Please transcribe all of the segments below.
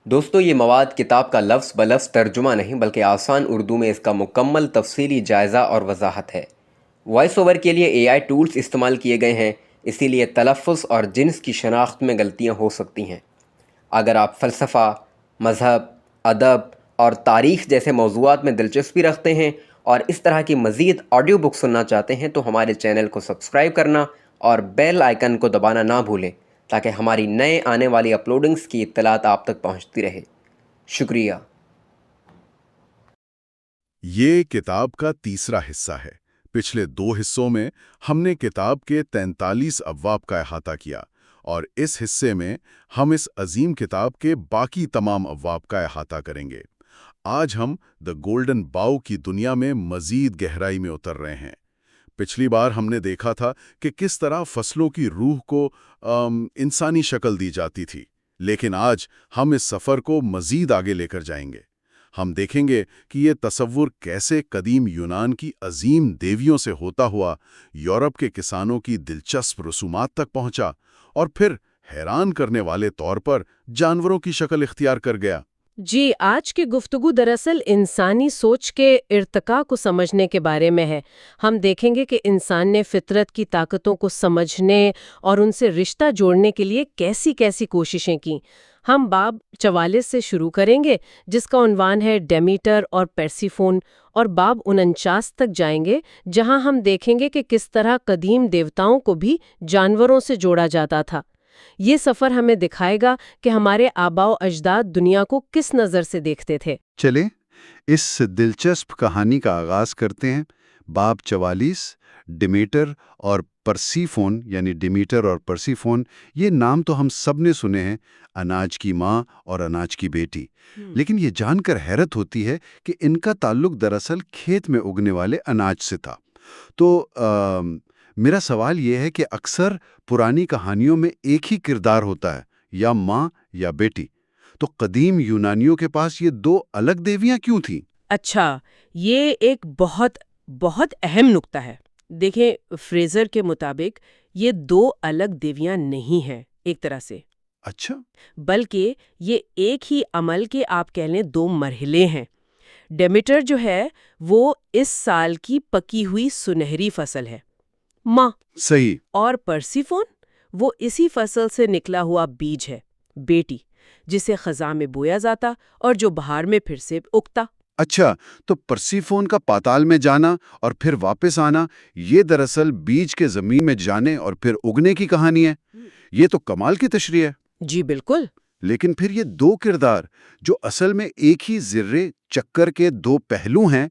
دوستو یہ مواد کتاب کا لفظ بلفظ ترجمہ نہیں بلکہ آسان اردو میں اس کا مکمل تفصیلی جائزہ اور وضاحت ہے۔ وائس اوور کے لیے اے آئی ٹولز استعمال کیے گئے ہیں، اسی لیے تلفظ اور جنس کی شناخت میں غلطیاں ہو سکتی ہیں۔ اگر آپ فلسفہ، مذہب، ادب اور تاریخ جیسے موضوعات میں دلچسپی رکھتے ہیں اور اس طرح کی مزید آڈیو بک سننا چاہتے ہیں تو ہمارے چینل کو سبسکرائب کرنا اور بیل آئیکن کو دبانا نہ بھولیں تاکہ ہماری نئے آنے والی اپلوڈنگز کی اطلاعات آپ تک پہنچتی رہے۔ شکریہ۔ یہ کتاب کا تیسرا حصہ ہے۔ پچھلے 2 حصوں میں ہم نے کتاب کے 43 ابواب کا احاطہ کیا اور اس حصے میں ہم اس عظیم کتاب کے باقی تمام ابواب کا احاطہ کریں گے۔ آج ہم دی گولڈن باؤ کی دنیا میں مزید گہرائی میں اتر رہے ہیں۔ پچھلی بار ہم نے دیکھا تھا کہ کس طرح فصلوں کی روح کو انسانی شکل دی جاتی تھی، لیکن آج ہم اس سفر کو مزید آگے لے کر جائیں گے۔ ہم دیکھیں گے کہ یہ تصور کیسے قدیم یونان کی عظیم دیویوں سے ہوتا ہوا یورپ کے کسانوں کی دلچسپ رسومات تک پہنچا اور پھر حیران کرنے والے طور پر جانوروں کی شکل اختیار کر گیا۔ جی، آج کی گفتگو دراصل انسانی سوچ کے ارتقاء کو سمجھنے کے بارے میں ہے۔ ہم دیکھیں گے کہ انسان نے فطرت کی طاقتوں کو سمجھنے اور ان سے رشتہ جوڑنے کے لیے کیسی کیسی کوششیں کیں۔ ہم باب 44 سے شروع کریں گے، جس کا عنوان ہے ڈیمیٹر اور پرسیفون، اور باب 49 تک جائیں گے، جہاں ہم دیکھیں گے کہ کس طرح قدیم دیوتاؤں کو بھی جانوروں سے جوڑا جاتا تھا۔ یہ سفر ہمیں دکھائے گا کہ ہمارے آباء و اجداد دنیا کو کس نظر سے دیکھتے تھے۔ چلیں اس دلچسپ کہانی کا آغاز کرتے ہیں۔ باب 44، ڈیمیٹر اور پرسیفون، یعنی ڈیمیٹر اور پرسیفون، یہ نام تو ہم سب نے سنے ہیں، اناج کی ماں اور اناج کی بیٹی۔ لیکن یہ جان کر حیرت ہوتی ہے کہ ان کا تعلق دراصل کھیت میں اگنے والے اناج سے تھا۔ تو میرا سوال یہ ہے کہ اکثر پرانی کہانیوں میں ایک ہی کردار ہوتا ہے، یا ماں یا بیٹی، تو قدیم یونانیوں کے پاس یہ 2 الگ دیویاں کیوں تھیں؟ اچھا، یہ ایک بہت بہت اہم نکتہ ہے۔ دیکھیں، فریزر کے مطابق یہ 2 الگ دیویاں نہیں ہیں ایک طرح سے، اچھا، بلکہ یہ ایک ہی عمل کے آپ کہہ لیں 2 مرحلے ہیں۔ ڈیمیٹر جو ہے وہ اس سال کی پکی ہوئی سنہری فصل ہے، ماں، صحیح، اور پرسیفون وہ اسی فصل سے نکلا ہوا بیج ہے، بیٹی، جسے خزاں میں بویا جاتا اور جو بہار میں پھر سے اگتا۔ اچھا، تو پرسیفون کا پاتال میں جانا اور پھر واپس آنا، یہ دراصل بیج کے زمین میں جانے اور پھر اگنے کی کہانی ہے۔ یہ تو کمال کی تشریح ہے۔ جی بالکل۔ لیکن پھر یہ 2 کردار جو اصل میں ایک ہی زرے چکر کے 2 پہلو ہیں،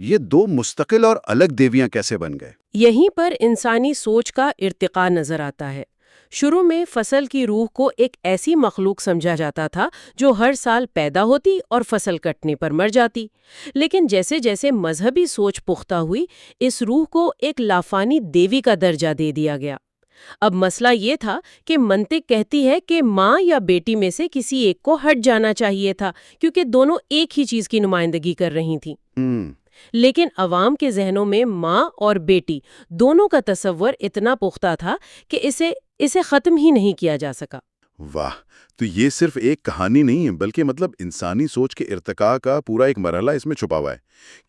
یہ 2 مستقل اور الگ دیویاں کیسے بن گئے؟ یہیں پر انسانی سوچ کا ارتقاء نظر آتا ہے۔ شروع میں فصل کی روح کو ایک ایسی مخلوق سمجھا جاتا تھا جو ہر سال پیدا ہوتی اور فصل کٹنے پر مر جاتی، لیکن جیسے جیسے مذہبی سوچ پختہ ہوئی، اس روح کو ایک لافانی دیوی کا درجہ دے دیا گیا۔ اب مسئلہ یہ تھا کہ منطق کہتی ہے کہ ماں یا بیٹی میں سے کسی ایک کو ہٹ جانا چاہیے تھا، کیونکہ دونوں ایک ہی چیز کی نمائندگی کر رہی تھیں۔ لیکن عوام کے ذہنوں میں ماں اور بیٹی دونوں کا تصور اتنا پختہ تھا کہ اسے ختم ہی نہیں کیا جا سکا۔ واہ، تو یہ صرف ایک کہانی نہیں ہے، بلکہ انسانی سوچ کے ارتقاء کا پورا ایک مرحلہ اس میں چھپا ہوا ہے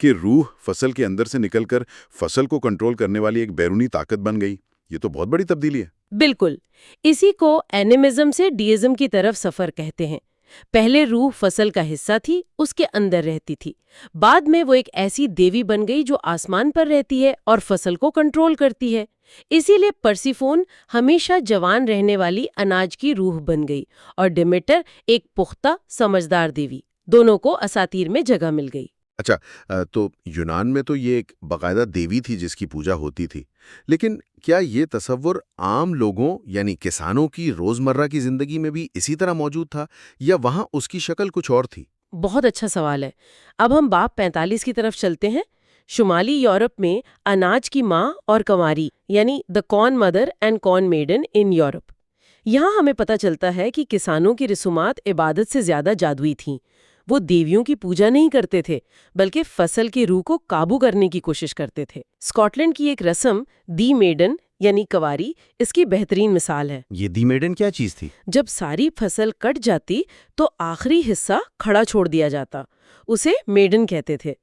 کہ روح فصل کے اندر سے نکل کر فصل کو کنٹرول کرنے والی ایک بیرونی طاقت بن گئی۔ یہ تو بہت بڑی تبدیلی ہے۔ بالکل، اسی کو اینیمزم سے ڈیزم کی طرف سفر کہتے ہیں۔ پہلے روح فصل کا حصہ تھی، اس کے اندر رہتی تھی، بعد میں وہ ایک ایسی دیوی بن گئی جو آسمان پر رہتی ہے اور فصل کو کنٹرول کرتی ہے۔ اسی لیے پرسیفون ہمیشہ جوان رہنے والی اناج کی روح بن گئی اور ڈیمیٹر ایک پختہ سمجھدار دیوی، دونوں کو اساطیر میں جگہ مل گئی۔ اچھا، تو یونان میں تو یہ ایک باقاعدہ دیوی تھی جس کی پوجا ہوتی تھی، لیکن کیا یہ تصور عام لوگوں یعنی کسانوں کی روزمرہ کی زندگی میں بھی اسی طرح موجود تھا، یا وہاں اس کی شکل کچھ اور تھی؟ بہت اچھا سوال ہے۔ اب ہم باب 45 کی طرف چلتے ہیں۔ شمالی یورپ میں اناج کی ماں اور کنواری، یعنی the corn mother and corn maiden in Europe, یہاں ہمیں پتہ چلتا ہے کہ کسانوں کی رسومات عبادت سے زیادہ جادوئی تھیں۔ وہ دیویوں کی پوجا نہیں کرتے تھے، بلکہ فصل کی روح کو قابو کرنے کی کوشش کرتے تھے۔ اسکاٹ لینڈ کی ایک رسم دی میڈن یعنی کواری اس کی بہترین مثال ہے۔ یہ دی میڈن کیا چیز تھی؟ جب ساری فصل کٹ جاتی تو آخری حصہ کھڑا چھوڑ دیا جاتا، اسے میڈن کہتے تھے۔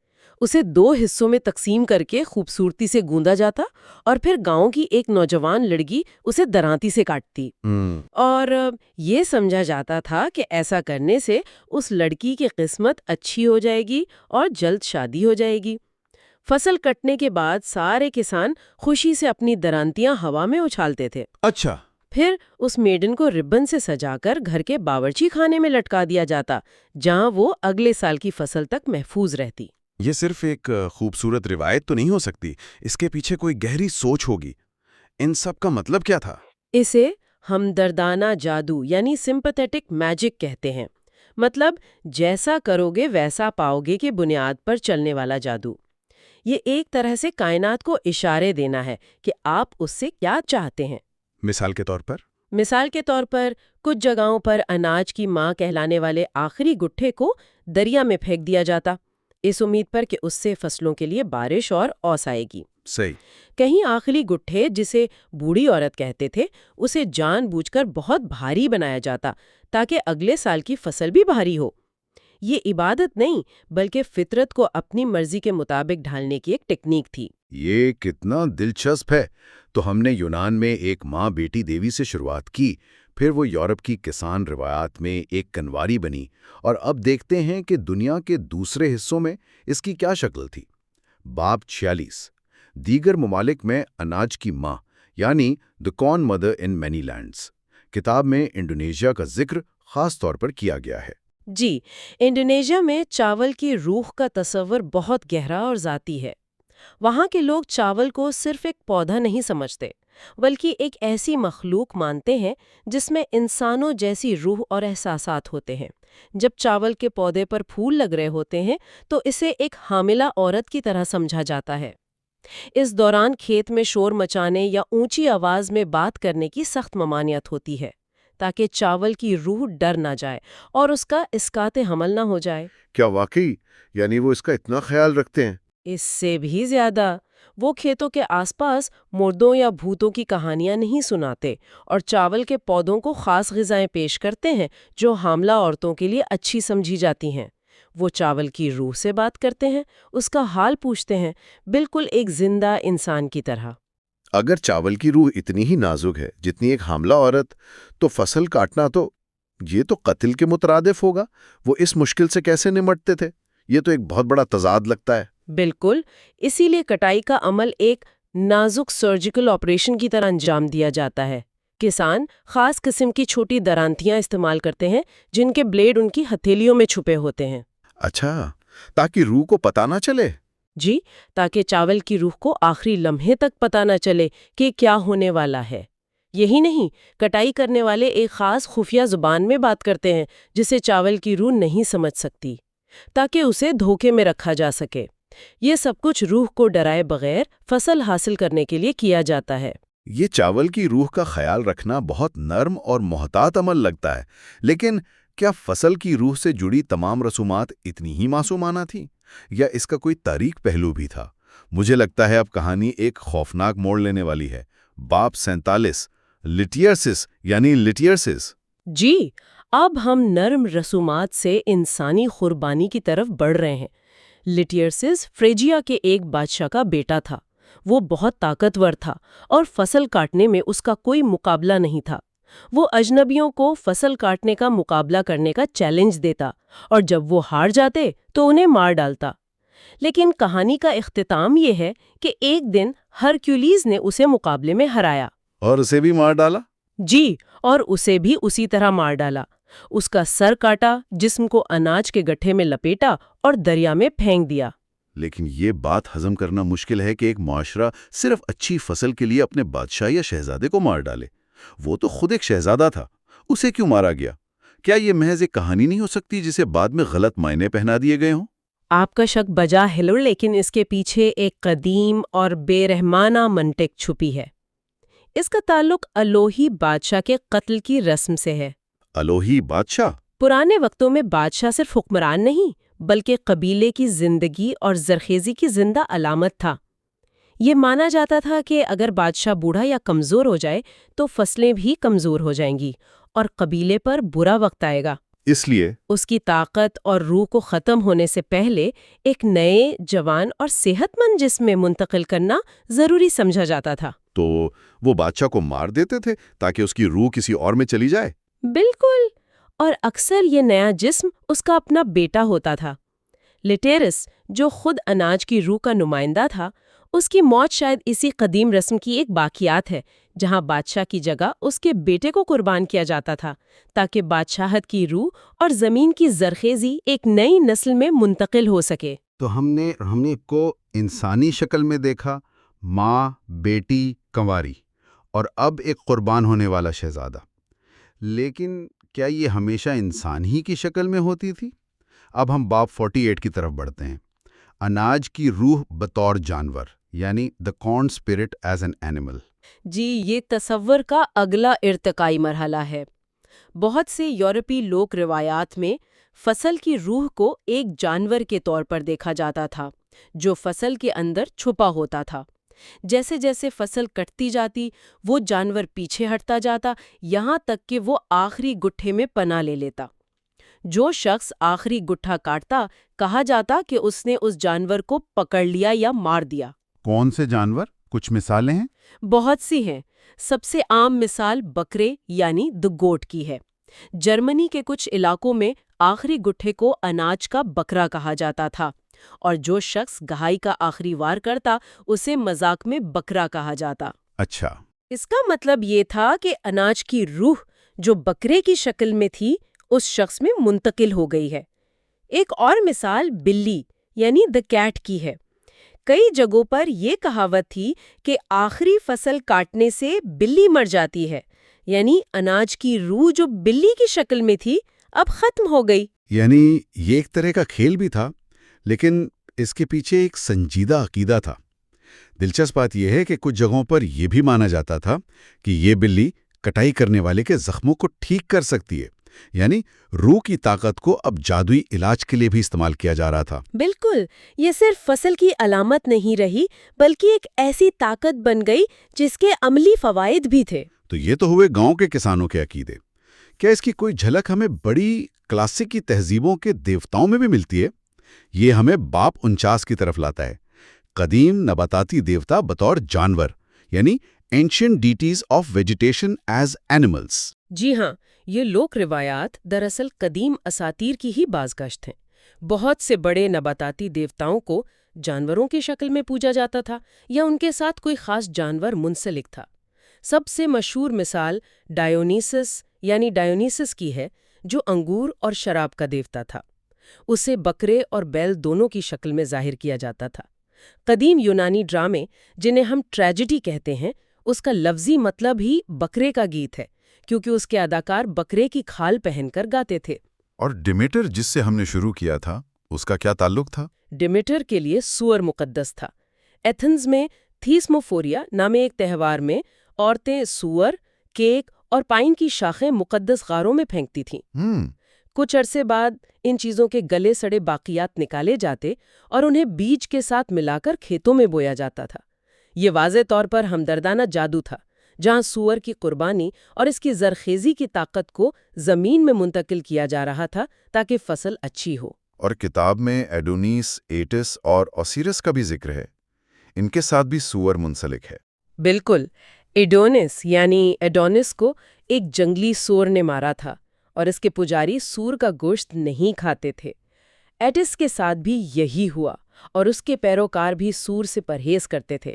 اسے 2 حصوں میں تقسیم کر کے خوبصورتی سے گوندا جاتا اور پھر گاؤں کی ایک نوجوان لڑکی اسے درانتی سے کاٹتی، اور یہ سمجھا جاتا تھا کہ ایسا کرنے سے اس لڑکی کی قسمت اچھی ہو جائے گی اور جلد شادی ہو جائے گی۔ فصل کٹنے کے بعد سارے کسان خوشی سے اپنی درانتیاں ہوا میں اچھالتے تھے۔ اچھا، پھر اس میڈن کو ربن سے سجا کر گھر کے باورچی خانے میں لٹکا دیا جاتا، جہاں وہ اگلے سال کی فصل تک محفوظ رہتی۔ یہ صرف ایک خوبصورت روایت تو نہیں ہو سکتی، اس کے پیچھے کوئی گہری سوچ ہوگی۔ ان سب کا مطلب کیا تھا؟ اسے ہمدردانہ جادو یعنی سمپتھیٹک میجک کہتے ہیں، مطلب جیسا کرو گے ویسا پاؤ گے کی بنیاد پر چلنے والا جادو۔ یہ ایک طرح سے کائنات کو اشارے دینا ہے کہ آپ اس سے کیا چاہتے ہیں۔ مثال کے طور پر؟ مثال کے طور پر کچھ جگہوں پر اناج کی ماں کہلانے والے آخری گٹھے کو دریا میں پھینک دیا جاتا، اس امید پر کہ اس سے فصلوں کے لیے بارش اور اوس آئے گی۔ صحیح۔ کہیں آخری گٹھے، جسے بوڑھی عورت کہتے تھے، اسے جان بوجھ کر بہت بھاری بنایا جاتا تاکہ اگلے سال کی فصل بھی بھاری ہو۔ یہ عبادت نہیں بلکہ فطرت کو اپنی مرضی کے مطابق ڈھالنے کی ایک ٹیکنیک تھی۔ یہ کتنا دلچسپ ہے۔ تو ہم نے یونان میں ایک ماں بیٹی دیوی سے شروعات کی، پھر وہ یورپ کی کسان روایات میں ایک کنواری بنی، اور اب دیکھتے ہیں کہ دنیا کے دوسرے حصوں میں اس کی کیا شکل تھی۔ باب 46 دیگر ممالک میں اناج کی ماں یعنی دی کارن مدر ان مینی لینڈز کتاب میں انڈونیشیا کا ذکر خاص طور پر کیا گیا ہے۔ جی، انڈونیشیا میں چاول کی روح کا تصور بہت گہرا اور ذاتی ہے۔ وہاں کے لوگ چاول کو صرف ایک پودا نہیں سمجھتے، بلکہ ایک ایسی مخلوق مانتے ہیں جس میں انسانوں جیسی روح اور احساسات ہوتے ہیں۔ جب چاول کے پودے پر پھول لگ رہے ہوتے ہیں تو اسے ایک حاملہ عورت کی طرح سمجھا جاتا ہے۔ اس دوران کھیت میں شور مچانے یا اونچی آواز میں بات کرنے کی سخت ممانعت ہوتی ہے تاکہ چاول کی روح ڈر نہ جائے اور اس کا اسقاط حمل نہ ہو جائے۔ کیا واقعی؟ یعنی وہ اس کا اتنا خیال رکھتے ہیں؟ اس سے بھی زیادہ، وہ کھیتوں کے آس پاس مردوں یا بھوتوں کی کہانیاں نہیں سناتے اور چاول کے پودوں کو خاص غذائیں پیش کرتے ہیں جو حاملہ عورتوں کے لیے اچھی سمجھی جاتی ہیں۔ وہ چاول کی روح سے بات کرتے ہیں، اس کا حال پوچھتے ہیں، بالکل ایک زندہ انسان کی طرح۔ اگر چاول کی روح اتنی ہی نازک ہے جتنی ایک حاملہ عورت، تو فصل کاٹنا تو یہ تو قتل کے مترادف ہوگا۔ وہ اس مشکل سے کیسے نمٹتے تھے؟ یہ تو ایک بہت بڑا تضاد لگتا ہے۔ بالکل، اسی لیے کٹائی کا عمل ایک نازک سرجیکل آپریشن کی طرح انجام دیا جاتا ہے۔ کسان خاص قسم کی چھوٹی درانتیاں استعمال کرتے ہیں جن کے بلیڈ ان کی ہتھیلیوں میں چھپے ہوتے ہیں۔ اچھا، تاکہ روح کو پتہ نہ چلے؟ جی، تاکہ چاول کی روح کو آخری لمحے تک پتہ نہ چلے کہ کیا ہونے والا ہے۔ یہی نہیں، کٹائی کرنے والے ایک خاص خفیہ زبان میں بات کرتے ہیں جسے چاول کی روح نہیں سمجھ سکتی، تاکہ اسے دھوکے میں رکھا جا سکے۔ یہ سب کچھ روح کو ڈرائے بغیر فصل حاصل کرنے کے لیے کیا جاتا ہے۔ یہ چاول کی روح کا خیال رکھنا بہت نرم اور محتاط عمل لگتا ہے، لیکن کیا فصل کی روح سے جڑی تمام رسومات اتنی ہی معصومانہ تھیں، یا اس کا کوئی تاریک پہلو بھی تھا؟ مجھے لگتا ہے اب کہانی ایک خوفناک موڑ لینے والی ہے۔ باب 47 لٹیرسس یعنی لٹیرسس۔ جی، اب ہم نرم رسومات سے انسانی قربانی کی طرف بڑھ رہے ہیں۔ لٹیرسس فریجیا کے ایک بادشاہ کا بیٹا تھا۔ وہ بہت طاقتور تھا اور فصل کاٹنے میں اس کا کوئی مقابلہ نہیں تھا۔ وہ اجنبیوں کو فصل کاٹنے کا مقابلہ کرنے کا چیلنج دیتا اور جب وہ ہار جاتے تو انہیں مار ڈالتا۔ لیکن کہانی کا اختتام یہ ہے کہ ایک دن ہرکیولیس نے اسے مقابلے میں ہرایا۔ اور اسے بھی مار ڈالا؟ جی، اور اسے بھی اسی طرح مار ڈالا۔ اس کا سر کاٹا، جسم کو اناج کے گٹھے میں لپیٹا اور دریا میں پھینک دیا۔ لیکن یہ بات ہضم کرنا مشکل ہے کہ ایک معاشرہ صرف اچھی فصل کے لیے اپنے بادشاہ یا شہزادے کو مار ڈالے۔ وہ تو خود ایک شہزادہ تھا، اسے کیوں مارا گیا؟ کیا یہ محض ایک کہانی نہیں ہو سکتی جسے بعد میں غلط معنی پہنا دیے گئے ہوں؟ آپ کا شک بجا ہے، لیکن اس کے پیچھے ایک قدیم اور بے رحمانہ منطق چھپی ہے۔ اس کا تعلق الوہی بادشاہ کے قتل کی رسم سے ہے۔ الوہی بادشاہ؟ پرانے وقتوں میں بادشاہ صرف حکمران نہیں بلکہ قبیلے کی زندگی اور زرخیزی کی زندہ علامت تھا۔ یہ مانا جاتا تھا کہ اگر بادشاہ بوڑھا یا کمزور ہو جائے تو فصلیں بھی کمزور ہو جائیں گی اور قبیلے پر برا وقت آئے گا۔ اس لیے اس کی طاقت اور روح کو ختم ہونے سے پہلے ایک نئے، جوان اور صحت مند جسم میں منتقل کرنا ضروری سمجھا جاتا تھا۔ تو وہ بادشاہ کو مار دیتے تھے تاکہ اس کی روح کسی اور میں چلی جائے؟ بالکل، اور اکثر یہ نیا جسم اس کا اپنا بیٹا ہوتا تھا۔ لیٹیرس، جو خود اناج کی روح کا نمائندہ تھا، اس کی موت شاید اسی قدیم رسم کی ایک باقیات ہے، جہاں بادشاہ کی جگہ اس کے بیٹے کو قربان کیا جاتا تھا تاکہ بادشاہت کی روح اور زمین کی زرخیزی ایک نئی نسل میں منتقل ہو سکے۔ تو ہم نے کو انسانی شکل میں دیکھا، ماں، بیٹی، کنواری، اور اب ایک قربان ہونے والا شہزادہ۔ لیکن کیا یہ ہمیشہ انسان ہی کی شکل میں ہوتی تھی؟ اب ہم باب 48 کی طرف بڑھتے ہیں۔ اناج کی روح بطور جانور، یعنی the corn spirit as an animal۔ جی، یہ تصور کا اگلا ارتقائی مرحلہ ہے۔ بہت سے یورپی لوک روایات میں فصل کی روح کو ایک جانور کے طور پر دیکھا جاتا تھا جو فصل کے اندر چھپا ہوتا تھا۔ جیسے جیسے فصل کٹتی جاتی، وہ جانور پیچھے ہٹتا جاتا، یہاں تک کہ وہ آخری گٹھے میں پناہ لے لیتا۔ جو شخص آخری گٹھا کاٹتا، کہا جاتا کہ اس نے اس جانور کو پکڑ لیا یا مار دیا۔ کون سے جانور؟ کچھ مثالیں ہیں؟ بہت سی ہیں۔ سب سے عام مثال بکرے یعنی دی گوٹ کی ہے۔ جرمنی کے کچھ علاقوں میں آخری گٹھے کو اناج کا بکرا کہا جاتا تھا، اور جو شخص گہائی کا آخری وار کرتا اسے مذاق میں بکرا کہا جاتا۔ اچھا، اس کا مطلب یہ تھا کہ اناج کی روح جو بکرے کی شکل میں تھی اس شخص میں منتقل ہو گئی ہے۔ ایک اور مثال بلی یعنی دی کیٹ کی ہے۔ کئی جگہوں پر یہ کہاوت تھی کہ آخری فصل کاٹنے سے بلی مر جاتی ہے، یعنی اناج کی روح جو بلی کی شکل میں تھی اب ختم ہو گئی۔ یعنی یہ ایک طرح کا کھیل بھی تھا، لیکن اس کے پیچھے ایک سنجیدہ عقیدہ تھا۔ دلچسپ بات یہ ہے کہ کچھ جگہوں پر یہ بھی مانا جاتا تھا کہ یہ بلی کٹائی کرنے والے کے زخموں کو ٹھیک کر سکتی ہے، یعنی روح کی طاقت کو اب جادوئی علاج کے لیے بھی استعمال کیا جا رہا تھا۔ بالکل، یہ صرف فصل کی علامت نہیں رہی بلکہ ایک ایسی طاقت بن گئی جس کے عملی فوائد بھی تھے۔ تو یہ تو ہوئے گاؤں کے کسانوں کے عقیدے۔ کیا اس کی کوئی جھلک ہمیں بڑی کلاسیکی تہذیبوں کے دیوتاؤں میں بھی ملتی ہے؟ یہ ہمیں باب 49 کی طرف لاتا ہے۔ قدیم نباتاتی دیوتا بطور جانور، یعنی ancient deities of vegetation as animals. جی ہاں، یہ لوک روایات دراصل قدیم اساطیر کی ہی بازگشت ہیں۔ بہت سے بڑے نباتاتی دیوتاؤں کو جانوروں کی شکل میں پوجا جاتا تھا یا ان کے ساتھ کوئی خاص جانور منسلک تھا۔ سب سے مشہور مثال ڈایونیسس کی ہے، جو انگور اور شراب کا دیوتا تھا۔ اسے بکرے اور بیل دونوں کی شکل میں ظاہر کیا جاتا تھا۔ قدیم یونانی ڈرامے، جنہیں ہم ٹریجڈی کہتے ہیں، اس کا لفظی مطلب ہی بکرے کا گیت ہے، کیونکہ اس کے اداکار بکرے کی کھال پہن کر گاتے تھے۔ اور ڈیمیٹر جس سے ہم نے شروع کیا تھا، اس کا کیا تعلق تھا؟ ڈیمیٹر کے لیے سور مقدس تھا۔ ایتھنز میں تھیسموفوریا نامے ایک تہوار میں عورتیں سور، کیک اور پائن کی شاخیں مقدس غاروں میں پھینکتی تھیں۔ کچھ عرصے بعد ان چیزوں کے گلے سڑے باقیات نکالے جاتے اور انہیں بیج کے ساتھ ملا کر کھیتوں میں بویا جاتا تھا۔ یہ واضح طور پر ہمدردانہ جادو تھا، جہاں سور کی قربانی اور اس کی زرخیزی کی طاقت کو زمین میں منتقل کیا جا رہا تھا تاکہ فصل اچھی ہو۔ اور کتاب میں ایڈونیس، ایٹس اور اوسیرس کا بھی ذکر ہے۔ ان کے ساتھ بھی سور منسلک ہے۔ بالکل، ایڈونس یعنی ایڈونس کو ایک جنگلی سور نے مارا تھا اور اس کے پجاری سور کا گوشت نہیں کھاتے تھے۔ ایٹس کے ساتھ بھی یہی ہوا اور اس کے پیروکار بھی سور سے پرہیز کرتے تھے۔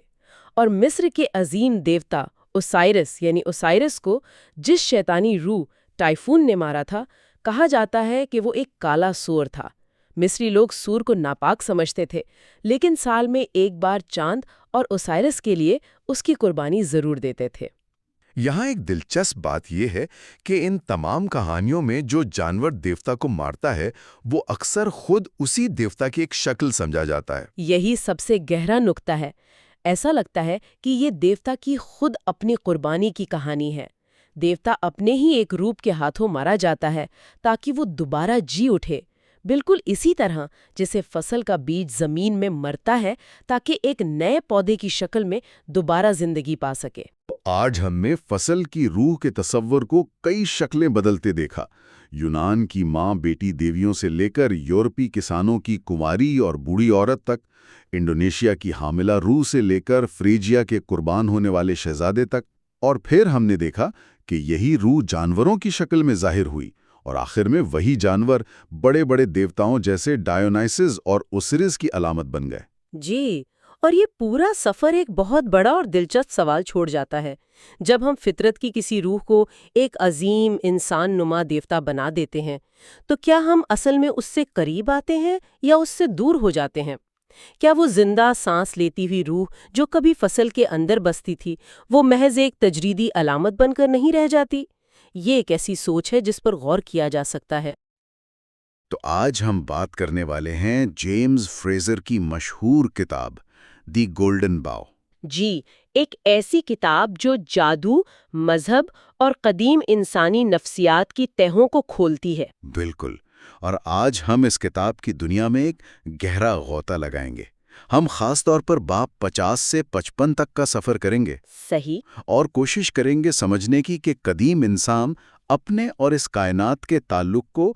اور مصر کے عظیم دیوتا اوسائرس کو جس شیطانی روح ٹائفون نے مارا تھا، کہا جاتا ہے کہ وہ ایک کالا سور تھا۔ مصری لوگ سور کو ناپاک سمجھتے تھے، لیکن سال میں ایک بار چاند اور اوسائرس کے لیے اس کی قربانی ضرور دیتے تھے۔ یہاں ایک دلچسپ بات یہ ہے کہ ان تمام کہانیوں میں جو جانور دیوتا کو مارتا ہے وہ اکثر خود اسی دیوتا کی ایک شکل سمجھا جاتا ہے۔ یہی سب سے گہرا نکتہ ہے۔ ایسا لگتا ہے کہ یہ دیوتا کی خود اپنی قربانی کی کہانی ہے۔ دیوتا اپنے ہی ایک روپ کے ہاتھوں مارا جاتا ہے تاکہ وہ دوبارہ جی اٹھے، بالکل اسی طرح جیسے فصل کا بیج زمین میں مرتا ہے تاکہ ایک نئے پودے کی شکل میں دوبارہ زندگی پا سکے۔ آج ہم نے فصل کی روح کے تصور کو کئی شکلیں بدلتے دیکھا۔ یونان کی ماں بیٹی دیویوں سے لے کر یورپی کسانوں کی کنواری اور بوڑھی عورت تک، انڈونیشیا کی حاملہ روح سے لے کر فریجیا کے قربان ہونے والے شہزادے تک، اور پھر ہم نے دیکھا کہ یہی روح جانوروں کی شکل میں ظاہر ہوئی، اور آخر میں وہی جانور بڑے بڑے دیوتاؤں جیسے ڈایونائسس اور اوسیرس کی علامت بن گئے۔ جی، اور یہ پورا سفر ایک بہت بڑا اور دلچسپ سوال چھوڑ جاتا ہے۔ جب ہم فطرت کی کسی روح کو ایک عظیم انسان نما دیوتا بنا دیتے ہیں تو کیا ہم اصل میں اس سے قریب آتے ہیں یا اس سے دور ہو جاتے ہیں؟ کیا وہ زندہ سانس لیتی ہوئی روح جو کبھی فصل کے اندر بستی تھی وہ محض ایک تجریدی علامت بن کر نہیں رہ جاتی؟ یہ ایک ایسی سوچ ہے جس پر غور کیا جا سکتا ہے۔ تو آج ہم بات کرنے والے ہیں جیمز فریزر کی مشہور کتاب دی گولڈن باؤ۔ جی، ایک ایسی کتاب جو جادو، مذہب اور قدیم انسانی نفسیات کی تہوں کو کھولتی ہے۔ بالکل، اور آج ہم اس کتاب کی دنیا میں ایک گہرا غوطہ لگائیں گے۔ ہم خاص طور پر باب 50 سے 55 تک کا سفر کریں گے، صحیح۔ اور کوشش کریں گے سمجھنے کی کہ قدیم انسان اپنے اور اس کائنات کے تعلق کو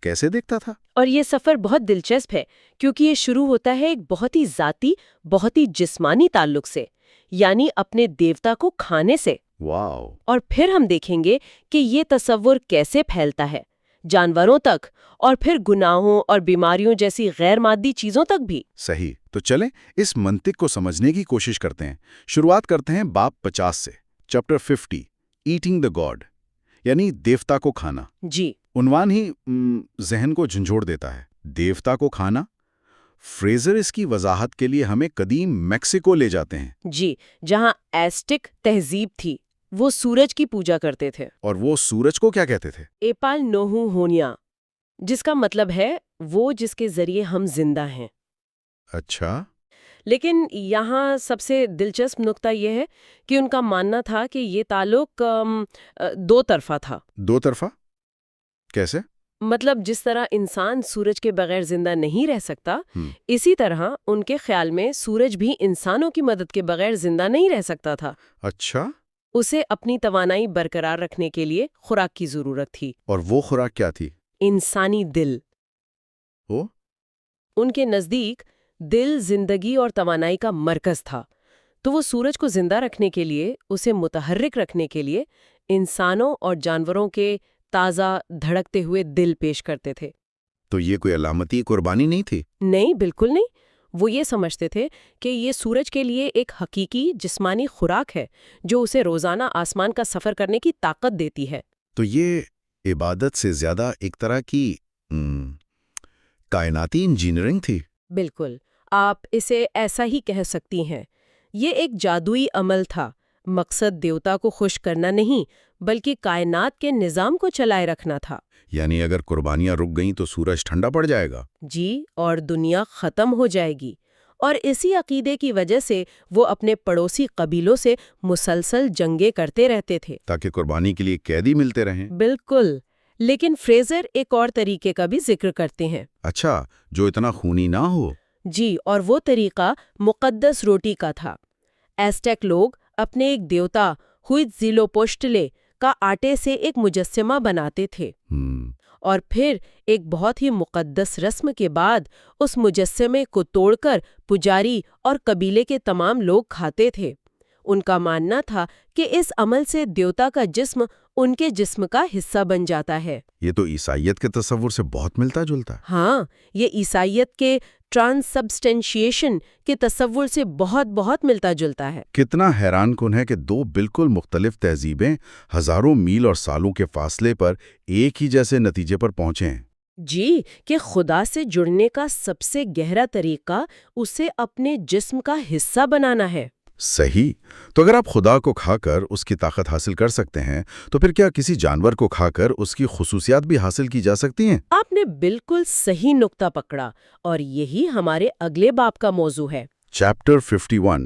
کیسے دیکھتا تھا۔ اور یہ سفر بہت دلچسپ ہے کیونکہ یہ شروع ہوتا ہے ایک بہت ہی ذاتی، بہت ہی جسمانی تعلق سے، یعنی اپنے دیوتا کو کھانے سے۔ واو! اور پھر ہم دیکھیں گے کہ یہ تصور کیسے پھیلتا ہے جانوروں تک، اور پھر گناہوں اور بیماریوں جیسی غیر مادی چیزوں تک بھی۔ صحیح، تو چلیں اس منطق کو سمجھنے کی کوشش کرتے ہیں۔ شروعات کرتے ہیں باب 50 سے، چیپٹر 50، ایٹنگ دا گاڈ، یعنی دیوتا کو کھانا۔ جی، عنوان ہی ذہن کو جھنجھوڑ دیتا ہے، دیوتا کو کھانا۔ فریزر اس کی وضاحت کے لیے ہمیں قدیم میکسیکو لے جاتے ہیں۔ جی، جہاں ایسٹک تہذیب تھی، وہ سورج کی پوجا کرتے تھے۔ اور وہ سورج کو کیا کہتے تھے؟ ایپال نوہو ہونیا، جس کا مطلب ہے وہ جس کے ذریعے ہم زندہ ہیں۔ اچھا، لیکن یہاں سب سے دلچسپ نقطہ یہ ہے کہ ان کا ماننا تھا کہ یہ تعلق دو طرفہ تھا۔ دو طرفہ کیسے؟ مطلب جس طرح انسان سورج کے بغیر زندہ نہیں رہ سکتا، اسی طرح ان کے خیال میں سورج بھی انسانوں کی مدد کے بغیر زندہ نہیں رہ سکتا تھا۔ اچھا، اسے اپنی توانائی برقرار رکھنے کے لیے خوراک کی ضرورت تھی۔ اور وہ خوراک کیا تھی؟ انسانی دل۔ وہ ان کے نزدیک دل زندگی اور توانائی کا مرکز تھا، تو وہ سورج کو زندہ رکھنے کے لیے، اسے متحرک رکھنے کے لیے انسانوں اور جانوروں کے تازہ دھڑکتے ہوئے دل پیش کرتے تھے۔ تو یہ کوئی علامتی قربانی نہیں تھی؟ نہیں، بالکل نہیں۔ وہ یہ سمجھتے تھے کہ یہ سورج کے لیے ایک حقیقی جسمانی خوراک ہے جو اسے روزانہ آسمان کا سفر کرنے کی طاقت دیتی ہے۔ تو یہ عبادت سے زیادہ ایک طرح کی کائناتی انجینئرنگ تھی۔ بالکل، آپ اسے ایسا ہی کہہ سکتی ہیں۔ یہ ایک جادوئی عمل تھا، مقصد دیوتا کو خوش کرنا نہیں بلکہ کائنات کے نظام کو چلائے رکھنا تھا۔ یعنی اگر قربانیاں رک گئیں تو سورج ٹھنڈا پڑ جائے گا۔ جی، اور دنیا ختم ہو جائے گی۔ اور اسی عقیدے کی وجہ سے وہ اپنے پڑوسی قبیلوں سے مسلسل جنگیں کرتے رہتے تھے تاکہ قربانی کے لیے قیدی ملتے رہیں۔ بالکل، لیکن فریزر ایک اور طریقے کا بھی ذکر کرتے ہیں۔ اچھا، جو اتنا خونی نہ ہو۔ جی، اور وہ طریقہ مقدس روٹی کا تھا۔ ایزٹیک لوگ اپنے ایک دیوتا ہوئتزیلوپوشٹلے کا آٹے سے ایک مجسمہ بناتے تھے، اور پھر ایک بہت ہی مقدس رسم کے بعد اس مجسمے کو توڑ کر پجاری اور قبیلے کے تمام لوگ کھاتے تھے۔ ان کا ماننا تھا کہ اس عمل سے دیوتا کا جسم ان کے جسم کا حصہ بن جاتا ہے۔ یہ تو عیسائیت کے تصور سے بہت ملتا جلتا ہے۔ ہاں، یہ عیسائیت کے ٹرانسبسٹینشیشن کے تصور سے بہت ملتا جلتا ہے۔ کتنا حیران کن ہے کہ دو بالکل مختلف تہذیبیں ہزاروں میل اور سالوں کے فاصلے پر ایک ہی جیسے نتیجے پر پہنچے ہیں۔ جی، کہ خدا سے جڑنے کا سب سے گہرا طریقہ اسے اپنے جسم کا حصہ بنانا ہے۔ صحیح، تو اگر آپ خدا کو کھا کر اس کی طاقت حاصل کر سکتے ہیں تو پھر کیا کسی جانور کو کھا کر اس کی خصوصیات بھی حاصل کی جا سکتی ہیں؟ آپ نے بالکل صحیح نقطہ پکڑا، اور یہی ہمارے اگلے باب کا موضوع ہے۔ چیپٹر 51،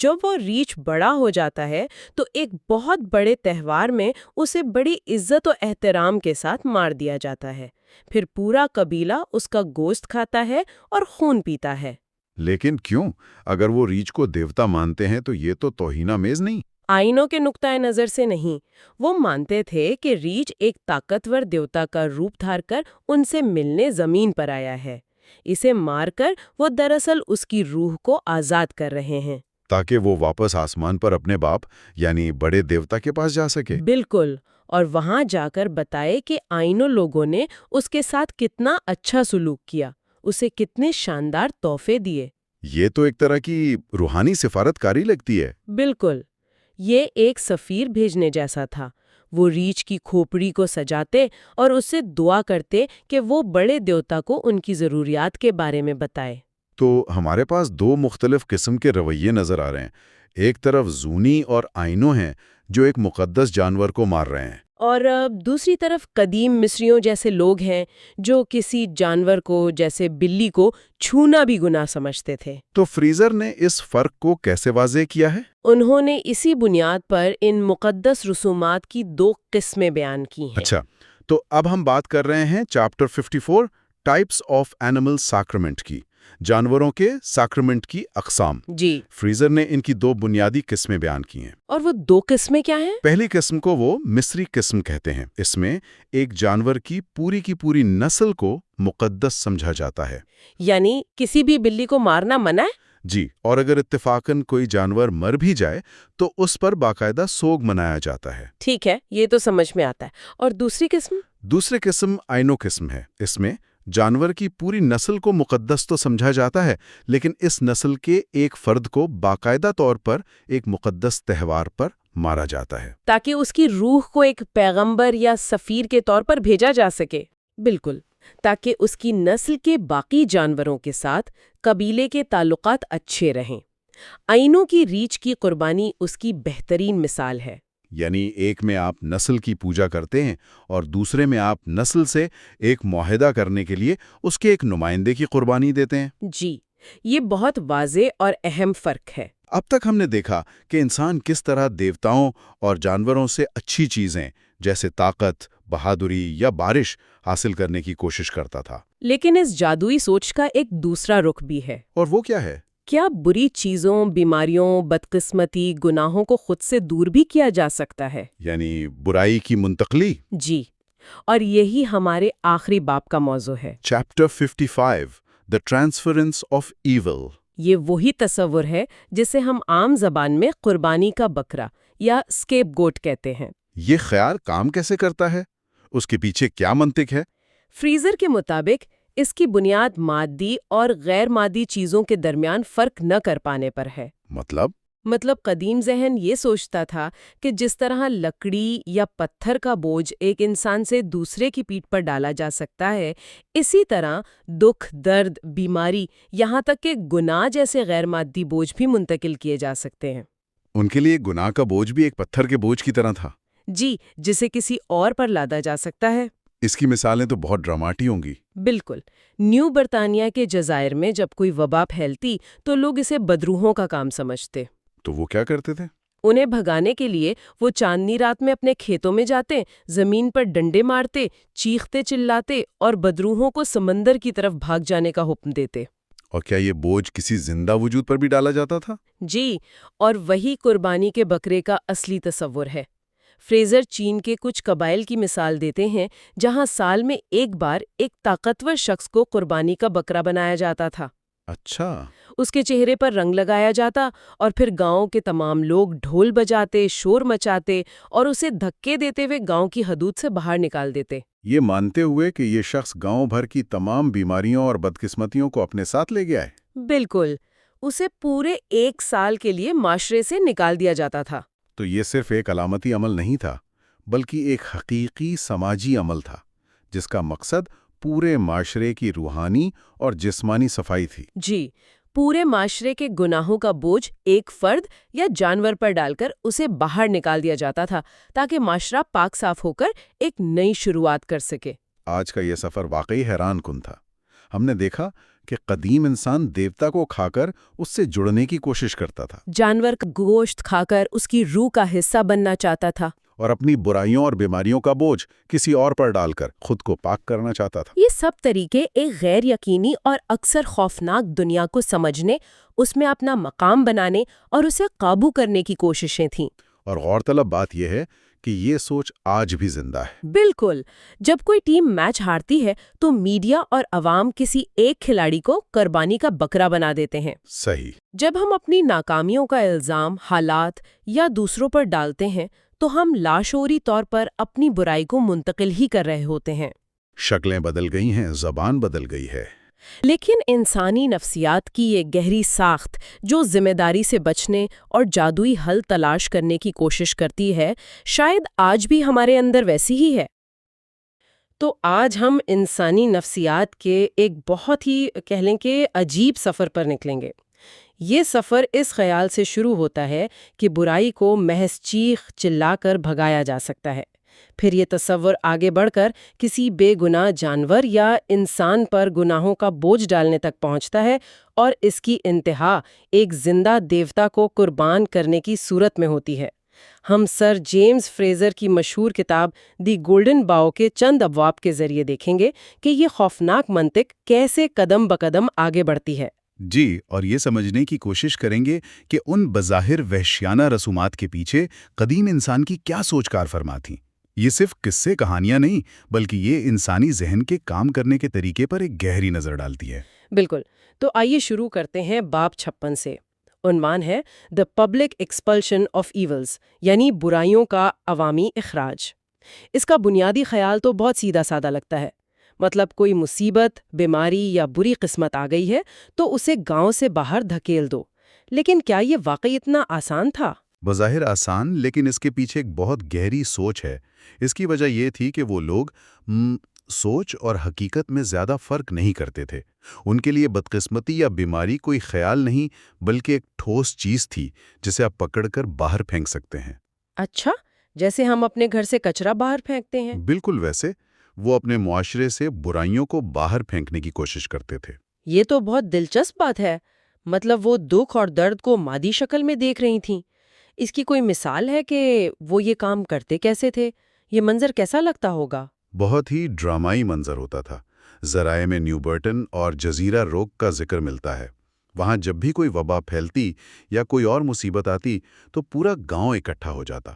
جب وہ ریچھ بڑا ہو جاتا ہے تو ایک بہت بڑے تہوار میں اسے بڑی عزت و احترام کے ساتھ مار دیا جاتا ہے۔ پھر پورا قبیلہ اس کا گوشت کھاتا ہے اور خون پیتا ہے۔ لیکن کیوں؟ اگر وہ ریچھ کو دیوتا مانتے ہیں تو یہ تو توہین آمیز نہیں؟ آئینوں کے نقطۂ نظر سے نہیں، وہ مانتے تھے کہ ریچھ ایک طاقتور دیوتا کا روپ دھار کر ان سے ملنے زمین پر آیا ہے۔ اسے مار کر وہ دراصل اس کی روح کو آزاد کر رہے ہیں، تاکہ وہ واپس آسمان پر اپنے باپ یعنی بڑے دیوتا کے پاس جا سکے۔ بالکل، اور وہاں جا کر بتائے کہ آئینوں لوگوں نے اس کے ساتھ کتنا اچھا سلوک کیا، اسے کتنے شاندار تحفے دیے۔ یہ تو ایک طرح کی روحانی سفارت کاری لگتی ہے۔ بالکل، یہ ایک سفیر بھیجنے جیسا تھا۔ وہ ریچھ کی کھوپڑی کو سجاتے اور اس سے دعا کرتے کہ وہ بڑے دیوتا کو ان کی ضروریات کے بارے میں بتائے۔ تو ہمارے پاس دو مختلف قسم کے رویے نظر آ رہے ہیں۔ ایک طرف زونی اور آئینوں ہیں جو ایک مقدس جانور کو مار رہے ہیں، اور دوسری طرف قدیم مصریوں جیسے لوگ ہیں جو کسی جانور کو جیسے بلی کو چھونا بھی گناہ سمجھتے تھے۔ تو فریزر نے اس فرق کو کیسے واضح کیا ہے؟ انہوں نے اسی بنیاد پر ان مقدس رسومات کی دو قسمیں بیان کی ہیں۔ اچھا، تو اب ہم بات کر رہے ہیں چیپٹر 54 ٹائپس آف اینیمل سیکرمنٹ کی، جانوروں کے سیکرمنٹ کی اقسام۔ جی، فریزر نے ان کی دو بنیادی قسمیں بیان کی ہیں۔ اور وہ دو قسمیں کیا ہیں؟ پہلی قسم کو وہ مصری قسم کہتے ہیں۔ اس میں ایک جانور کی پوری نسل کو مقدس سمجھا جاتا ہے۔ یعنی کسی بھی بلی کو مارنا منع ہے؟ جی، اور اگر اتفاقاً کوئی جانور مر بھی جائے تو اس پر باقاعدہ سوگ منایا جاتا ہے۔ ٹھیک ہے، یہ تو سمجھ میں آتا ہے۔ اور دوسری قسم؟ دوسری قسم آئینو قسم ہے۔ اس میں جانور کی پوری نسل کو مقدس تو سمجھا جاتا ہے، لیکن اس نسل کے ایک فرد کو باقاعدہ طور پر ایک مقدس تہوار پر مارا جاتا ہے، تاکہ اس کی روح کو ایک پیغمبر یا سفیر کے طور پر بھیجا جا سکے۔ بالکل، تاکہ اس کی نسل کے باقی جانوروں کے ساتھ قبیلے کے تعلقات اچھے رہیں۔ آئینوں کی ریچھ کی قربانی اس کی بہترین مثال ہے۔ یعنی ایک میں آپ نسل کی پوجا کرتے ہیں اور دوسرے میں آپ نسل سے ایک معاہدہ کرنے کے لیے اس کے ایک نمائندے کی قربانی دیتے ہیں۔ جی، یہ بہت واضح اور اہم فرق ہے۔ اب تک ہم نے دیکھا کہ انسان کس طرح دیوتاؤں اور جانوروں سے اچھی چیزیں جیسے طاقت، بہادری یا بارش حاصل کرنے کی کوشش کرتا تھا۔ لیکن اس جادوئی سوچ کا ایک دوسرا رخ بھی ہے۔ اور وہ کیا ہے؟ کیا بری چیزوں، بیماریوں، بدقسمتی، گناہوں کو خود سے دور بھی کیا جا سکتا ہے؟ یعنی برائی کی منتقلی۔ جی، اور یہی ہمارے آخری باب کا موضوع ہے۔ Chapter 55 The Transference of Evil۔ یہ وہی تصور ہے جسے ہم عام زبان میں قربانی کا بکرا یا اسکیپ گوٹ کہتے ہیں۔ یہ خیال کام کیسے کرتا ہے؟ اس کے پیچھے کیا منطق ہے؟ فریزر کے مطابق اس کی بنیاد مادی اور غیر مادی چیزوں کے درمیان فرق نہ کر پانے پر ہے۔ مطلب قدیم ذہن یہ سوچتا تھا کہ جس طرح لکڑی یا پتھر کا بوجھ ایک انسان سے دوسرے کی پیٹھ پر ڈالا جا سکتا ہے، اسی طرح دکھ، درد، بیماری، یہاں تک کہ گناہ جیسے غیر مادی بوجھ بھی منتقل کیے جا سکتے ہیں۔ ان کے لیے گناہ کا بوجھ بھی ایک پتھر کے بوجھ کی طرح تھا۔ جی، جسے کسی اور پر لادا جا سکتا ہے۔ اس کی مثالیں تو بہت ڈراماٹی ہوں گی۔ بالکل، نیو برطانیہ کے جزائر میں جب کوئی وبا پھیلتی تو لوگ اسے بدروحوں کا کام سمجھتے۔ تو وہ کیا کرتے تھے؟ انہیں بھگانے کے لیے وہ چاندنی رات میں اپنے کھیتوں میں جاتے، زمین پر ڈنڈے مارتے، چیختے چلاتے اور بدروحوں کو سمندر کی طرف بھاگ جانے کا حکم دیتے۔ اور کیا یہ بوجھ کسی زندہ وجود پر بھی ڈالا جاتا تھا؟ جی، اور وہی قربانی کے بکرے کا اصلی تصور ہے۔ فریزر چین کے کچھ قبائل کی مثال دیتے ہیں جہاں سال میں ایک بار ایک طاقتور شخص کو قربانی کا بکرا بنایا جاتا تھا۔ اچھا، اس کے چہرے پر رنگ لگایا جاتا اور پھر گاؤں کے تمام لوگ ڈھول بجاتے، شور مچاتے اور اسے دھکے دیتے ہوئے گاؤں کی حدود سے باہر نکال دیتے۔ یہ مانتے ہوئے کہ یہ شخص گاؤں بھر کی تمام بیماریوں اور بدقسمتیوں کو اپنے ساتھ لے گیا ہے۔ بالکل، اسے پورے 1 سال کے لیے معاشرے سے نکال دیا جاتا تھا۔ تو یہ صرف ایک علامتی عمل نہیں تھا، بلکہ ایک حقیقی سماجی عمل تھا جس کا مقصد پورے معاشرے کی روحانی اور جسمانی صفائی تھی۔ جی، پورے معاشرے کے گناہوں کا بوجھ ایک فرد یا جانور پر ڈال کر اسے باہر نکال دیا جاتا تھا تاکہ معاشرہ پاک صاف ہو کر ایک نئی شروعات کر سکے۔ آج کا یہ سفر واقعی حیران کن تھا۔ ہم نے دیکھا کہ قدیم انسان دیوتا کو کھا کر اس سے جڑنے کی کوشش کرتا تھا جانور کا گوشت کھا کر اس کی روح کا حصہ بننا چاہتا تھا۔ اور اپنی برائیوں اور بیماریوں کا بوجھ کسی اور پر ڈال کر خود کو پاک کرنا چاہتا تھا۔ یہ سب طریقے ایک غیر یقینی اور اکثر خوفناک دنیا کو سمجھنے، اس میں اپنا مقام بنانے اور اسے قابو کرنے کی کوششیں تھیں۔ اور غورطلب بات یہ ہے کہ یہ سوچ آج بھی زندہ ہے۔ بالکل، جب کوئی ٹیم میچ ہارتی ہے تو میڈیا اور عوام کسی ایک کھلاڑی کو قربانی کا بکرا بنا دیتے ہیں۔ صحیح۔ جب ہم اپنی ناکامیوں کا الزام حالات یا دوسروں پر ڈالتے ہیں تو ہم لاشعوری طور پر اپنی برائی کو منتقل ہی کر رہے ہوتے ہیں۔ شکلیں بدل گئی ہیں، زبان بدل گئی ہے۔ لیکن انسانی نفسیات کی یہ گہری ساخت جو ذمہ داری سے بچنے اور جادوئی حل تلاش کرنے کی کوشش کرتی ہے، شاید آج بھی ہمارے اندر ویسی ہی ہے۔ تو آج ہم انسانی نفسیات کے ایک بہت ہی کہہ لیں کہ عجیب سفر پر نکلیں گے۔ یہ سفر اس خیال سے شروع ہوتا ہے کہ برائی کو محض چیخ چلا کر بھگایا جا سکتا ہے، پھر یہ تصور آگے بڑھ کر کسی بے گناہ جانور یا انسان پر گناہوں کا بوجھ ڈالنے تک پہنچتا ہے، اور اس کی انتہا ایک زندہ دیوتا کو قربان کرنے کی صورت میں ہوتی ہے۔ ہم سر جیمز فریزر کی مشہور کتاب دی گولڈن باؤ کے چند ابواب کے ذریعے دیکھیں گے کہ یہ خوفناک منطق کیسے قدم بقدم آگے بڑھتی ہے۔ جی، اور یہ سمجھنے کی کوشش کریں گے کہ ان بظاہر وحشیانہ رسومات کے پیچھے قدیم انسان کی کیا سوچ کار فرما تھی۔ یہ صرف قصے کہانیاں نہیں، بلکہ یہ انسانی ذہن کے کام کرنے کے طریقے پر ایک گہری نظر ڈالتی ہے۔ بالکل، تو آئیے شروع کرتے ہیں باب 56 سے۔ عنوان ہے "The Public Expulsion of Evils" یعنی برائیوں کا عوامی اخراج۔ اس کا بنیادی خیال تو بہت سیدھا سادہ لگتا ہے، مطلب کوئی مصیبت، بیماری یا بری قسمت آ گئی ہے تو اسے گاؤں سے باہر دھکیل دو۔ لیکن کیا یہ واقعی اتنا آسان تھا؟ بظاہر آسان، لیکن اس کے پیچھے ایک بہت گہری سوچ ہے۔ اس کی وجہ یہ تھی کہ وہ لوگ سوچ اور حقیقت میں زیادہ فرق نہیں کرتے تھے۔ ان کے لیے بدقسمتی یا بیماری کوئی خیال نہیں، بلکہ ایک ٹھوس چیز تھی جسے آپ پکڑ کر باہر پھینک سکتے ہیں۔ اچھا، جیسے ہم اپنے گھر سے کچرا باہر پھینکتے ہیں۔ بالکل ویسے وہ اپنے معاشرے سے برائیوں کو باہر پھینکنے کی کوشش کرتے تھے۔ یہ تو بہت دلچسپ بات ہے، مطلب وہ دکھ اور درد کو مادی شکل میں دیکھ رہی تھیں۔ اس کی کوئی مثال ہے کہ وہ یہ کام کرتے کیسے تھے؟ یہ منظر کیسا لگتا ہوگا؟ بہت ہی ڈرامائی منظر ہوتا تھا۔ ذرائع میں نیو برٹن اور جزیرہ روک کا ذکر ملتا ہے۔ وہاں جب بھی کوئی وبا پھیلتی یا کوئی اور مصیبت آتی تو پورا گاؤں اکٹھا ہو جاتا۔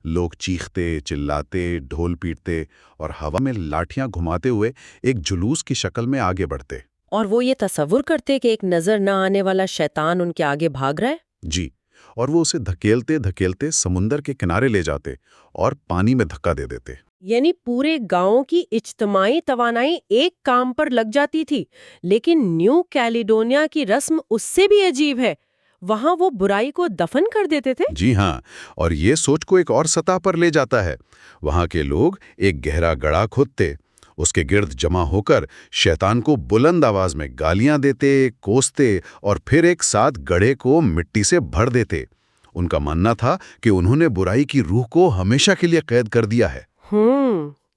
لوگ چیختے، چلاتے، ڈھول پیٹتے اور ہوا میں لاٹھیاں گھماتے ہوئے ایک جلوس کی شکل میں آگے بڑھتے۔ اور وہ یہ تصور کرتے کہ ایک نظر نہ آنے والا شیطان ان کے آگے بھاگ رہا ہے؟ جی، اور وہ اسے دھکیلتے دھکیلتے سمندر کے کنارے لے جاتے اور پانی میں دھکا دے دیتے۔ یعنی پورے گاؤں کی اجتماعی توانائی ایک کام پر لگ جاتی تھی۔ لیکن نیو کیلیڈونیا کی رسم اس سے بھی عجیب ہے، وہاں وہ برائی کو دفن کر دیتے تھے۔ جی ہاں، اور یہ سوچ کو ایک اور سطح پر لے جاتا ہے۔ وہاں کے لوگ ایک گہرا گڑھا کھودتے، اس کے گرد جمع ہو کر شیطان کو بلند آواز میں گالیاں دیتے، کوستے اور پھر ایک ساتھ گڑھے کو مٹی سے بھر دیتے۔ ان کا ماننا تھا کہ انہوں نے برائی کی روح کو ہمیشہ کے لیے قید کر دیا ہے۔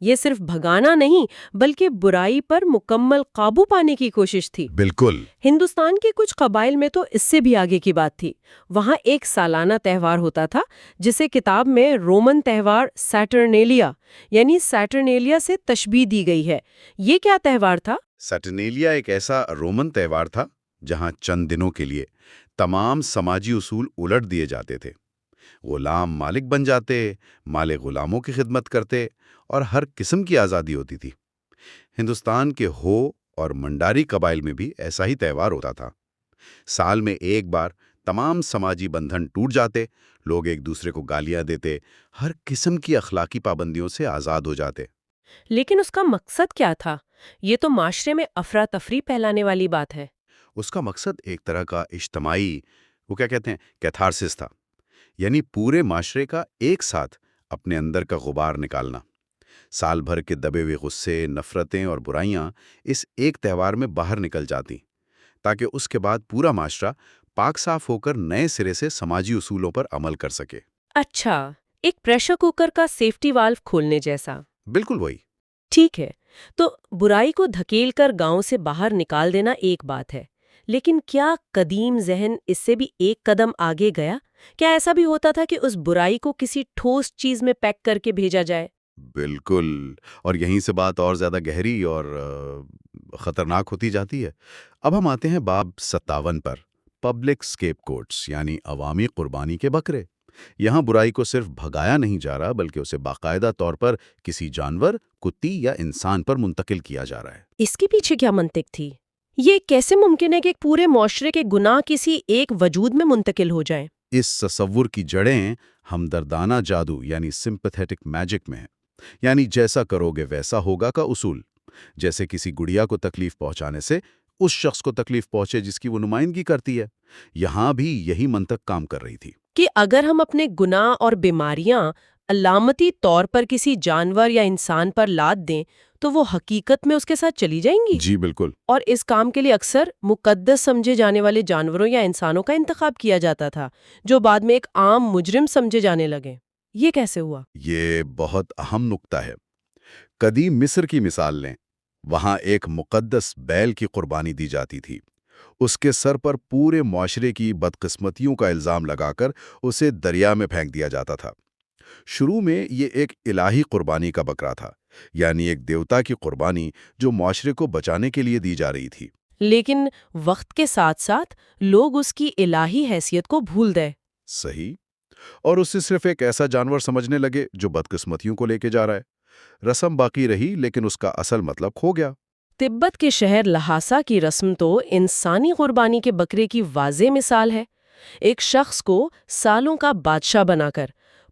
یہ صرف بھگانا نہیں بلکہ برائی پر مکمل قابو پانے کی کوشش تھی۔ بالکل۔ ہندوستان کے کچھ قبائل میں تو اس سے بھی آگے کی بات تھی۔ وہاں ایک سالانہ تہوار ہوتا تھا جسے کتاب میں رومن تہوار سیٹرنیلیا یعنی سیٹرنیلیا سے تشبیہ دی گئی ہے۔ یہ کیا تہوار تھا؟ سیٹرنیلیا ایک ایسا رومن تہوار تھا جہاں چند دنوں کے لیے تمام سماجی اصول الٹ دیے جاتے تھے۔ غلام مالک بن جاتے، مالک غلاموں کی خدمت کرتے اور ہر قسم کی آزادی ہوتی تھی۔ ہندوستان کے ہو اور منڈاری قبائل میں بھی ایسا ہی تہوار ہوتا تھا۔ سال میں ایک بار تمام سماجی بندھن ٹوٹ جاتے، لوگ ایک دوسرے کو گالیاں دیتے، ہر قسم کی اخلاقی پابندیوں سے آزاد ہو جاتے۔ لیکن اس کا مقصد کیا تھا؟ یہ تو معاشرے میں افراتفری پھیلانے والی بات ہے۔ اس کا مقصد ایک طرح کا اجتماعی کیتھارسس تھا، یعنی پورے معاشرے کا ایک ساتھ اپنے اندر کا غبار نکالنا۔ سال بھر کے دبے ہوئے غصے، نفرتیں اور برائیاں اس ایک تہوار میں باہر نکل جاتی، تاکہ اس کے بعد پورا معاشرہ پاک صاف ہو کر نئے سرے سے سماجی اصولوں پر عمل کر سکے۔ اچھا، ایک پریشر کوکر کا سیفٹی والو کھولنے جیسا۔ بالکل وہی۔ ٹھیک ہے، تو برائی کو دھکیل کر گاؤں سے باہر نکال دینا ایک بات ہے، لیکن کیا قدیم ذہن اس سے بھی ایک قدم آگے گیا؟ کیا ایسا بھی ہوتا تھا کہ اس برائی کو کسی ٹھوس چیز میں پیک کر کے بھیجا جائے؟ بالکل، اور یہیں سے بات اور زیادہ گہری اور خطرناک ہوتی جاتی ہے۔ اب ہم آتے ہیں باب 57 پر، پبلک اسکیپ کوٹس یعنی عوامی قربانی کے بکرے۔ یہاں برائی کو صرف بھگایا نہیں جا رہا بلکہ اسے باقاعدہ طور پر کسی جانور، کتی یا انسان پر منتقل کیا جا رہا ہے۔ اس کے پیچھے کیا منطق تھی؟ یہ کیسے ممکن ہے کہ ایک پورے معاشرے کے گناہ کسی ایک وجود میں منتقل ہو جائیں؟ اس تصور کی جڑیں ہمدردانہ جادو یعنی سمپیتھیٹک میجک میں ہیں، یعنی جیسا کرو گے ویسا ہوگا کا اصول۔ جیسے کسی گڑیا کو تکلیف پہنچانے سے اس شخص کو تکلیف پہنچے جس کی وہ نمائندگی کرتی ہے۔ یہاں بھی یہی منطق کام کر رہی تھی کہ اگر ہم اپنے گناہ اور بیماریاں علامتی طور پر کسی جانور یا انسان پر لاد دیں تو وہ حقیقت میں اس کے ساتھ چلی جائیں گی۔ جی بالکل۔ اور اس کام کے لیے اکثر مقدس سمجھے جانے والے جانوروں یا انسانوں کا انتخاب کیا جاتا تھا، جو بعد میں ایک عام مجرم سمجھے جانے لگے۔ یہ کیسے ہوا؟ یہ بہت اہم نکتہ ہے۔ قدیم مصر کی مثال لیں، وہاں ایک مقدس بیل کی قربانی دی جاتی تھی۔ اس کے سر پر پورے معاشرے کی بدقسمتیوں کا الزام لگا کر اسے دریا میں پھینک دیا جاتا تھا۔ شروع میں یہ ایک الہی قربانی کا بکرا تھا، یعنی ایک دیوتا کی قربانی جو معاشرے کو بچانے کے لیے دی جا رہی تھی۔ لیکن وقت کے ساتھ ساتھ لوگ اس کی الہی حیثیت کو بھول گئے۔ صحیح، اور اسے صرف ایک ایسا جانور سمجھنے لگے جو بدقسمتیوں کو لے کے جا رہا ہے۔ رسم باقی رہی لیکن اس کا اصل مطلب کھو گیا۔ تبت کے شہر لہاسا کی رسم تو انسانی قربانی کے بکرے کی واضح مثال ہے۔ ایک شخص کو سالوں کا بادشاہ بنا کر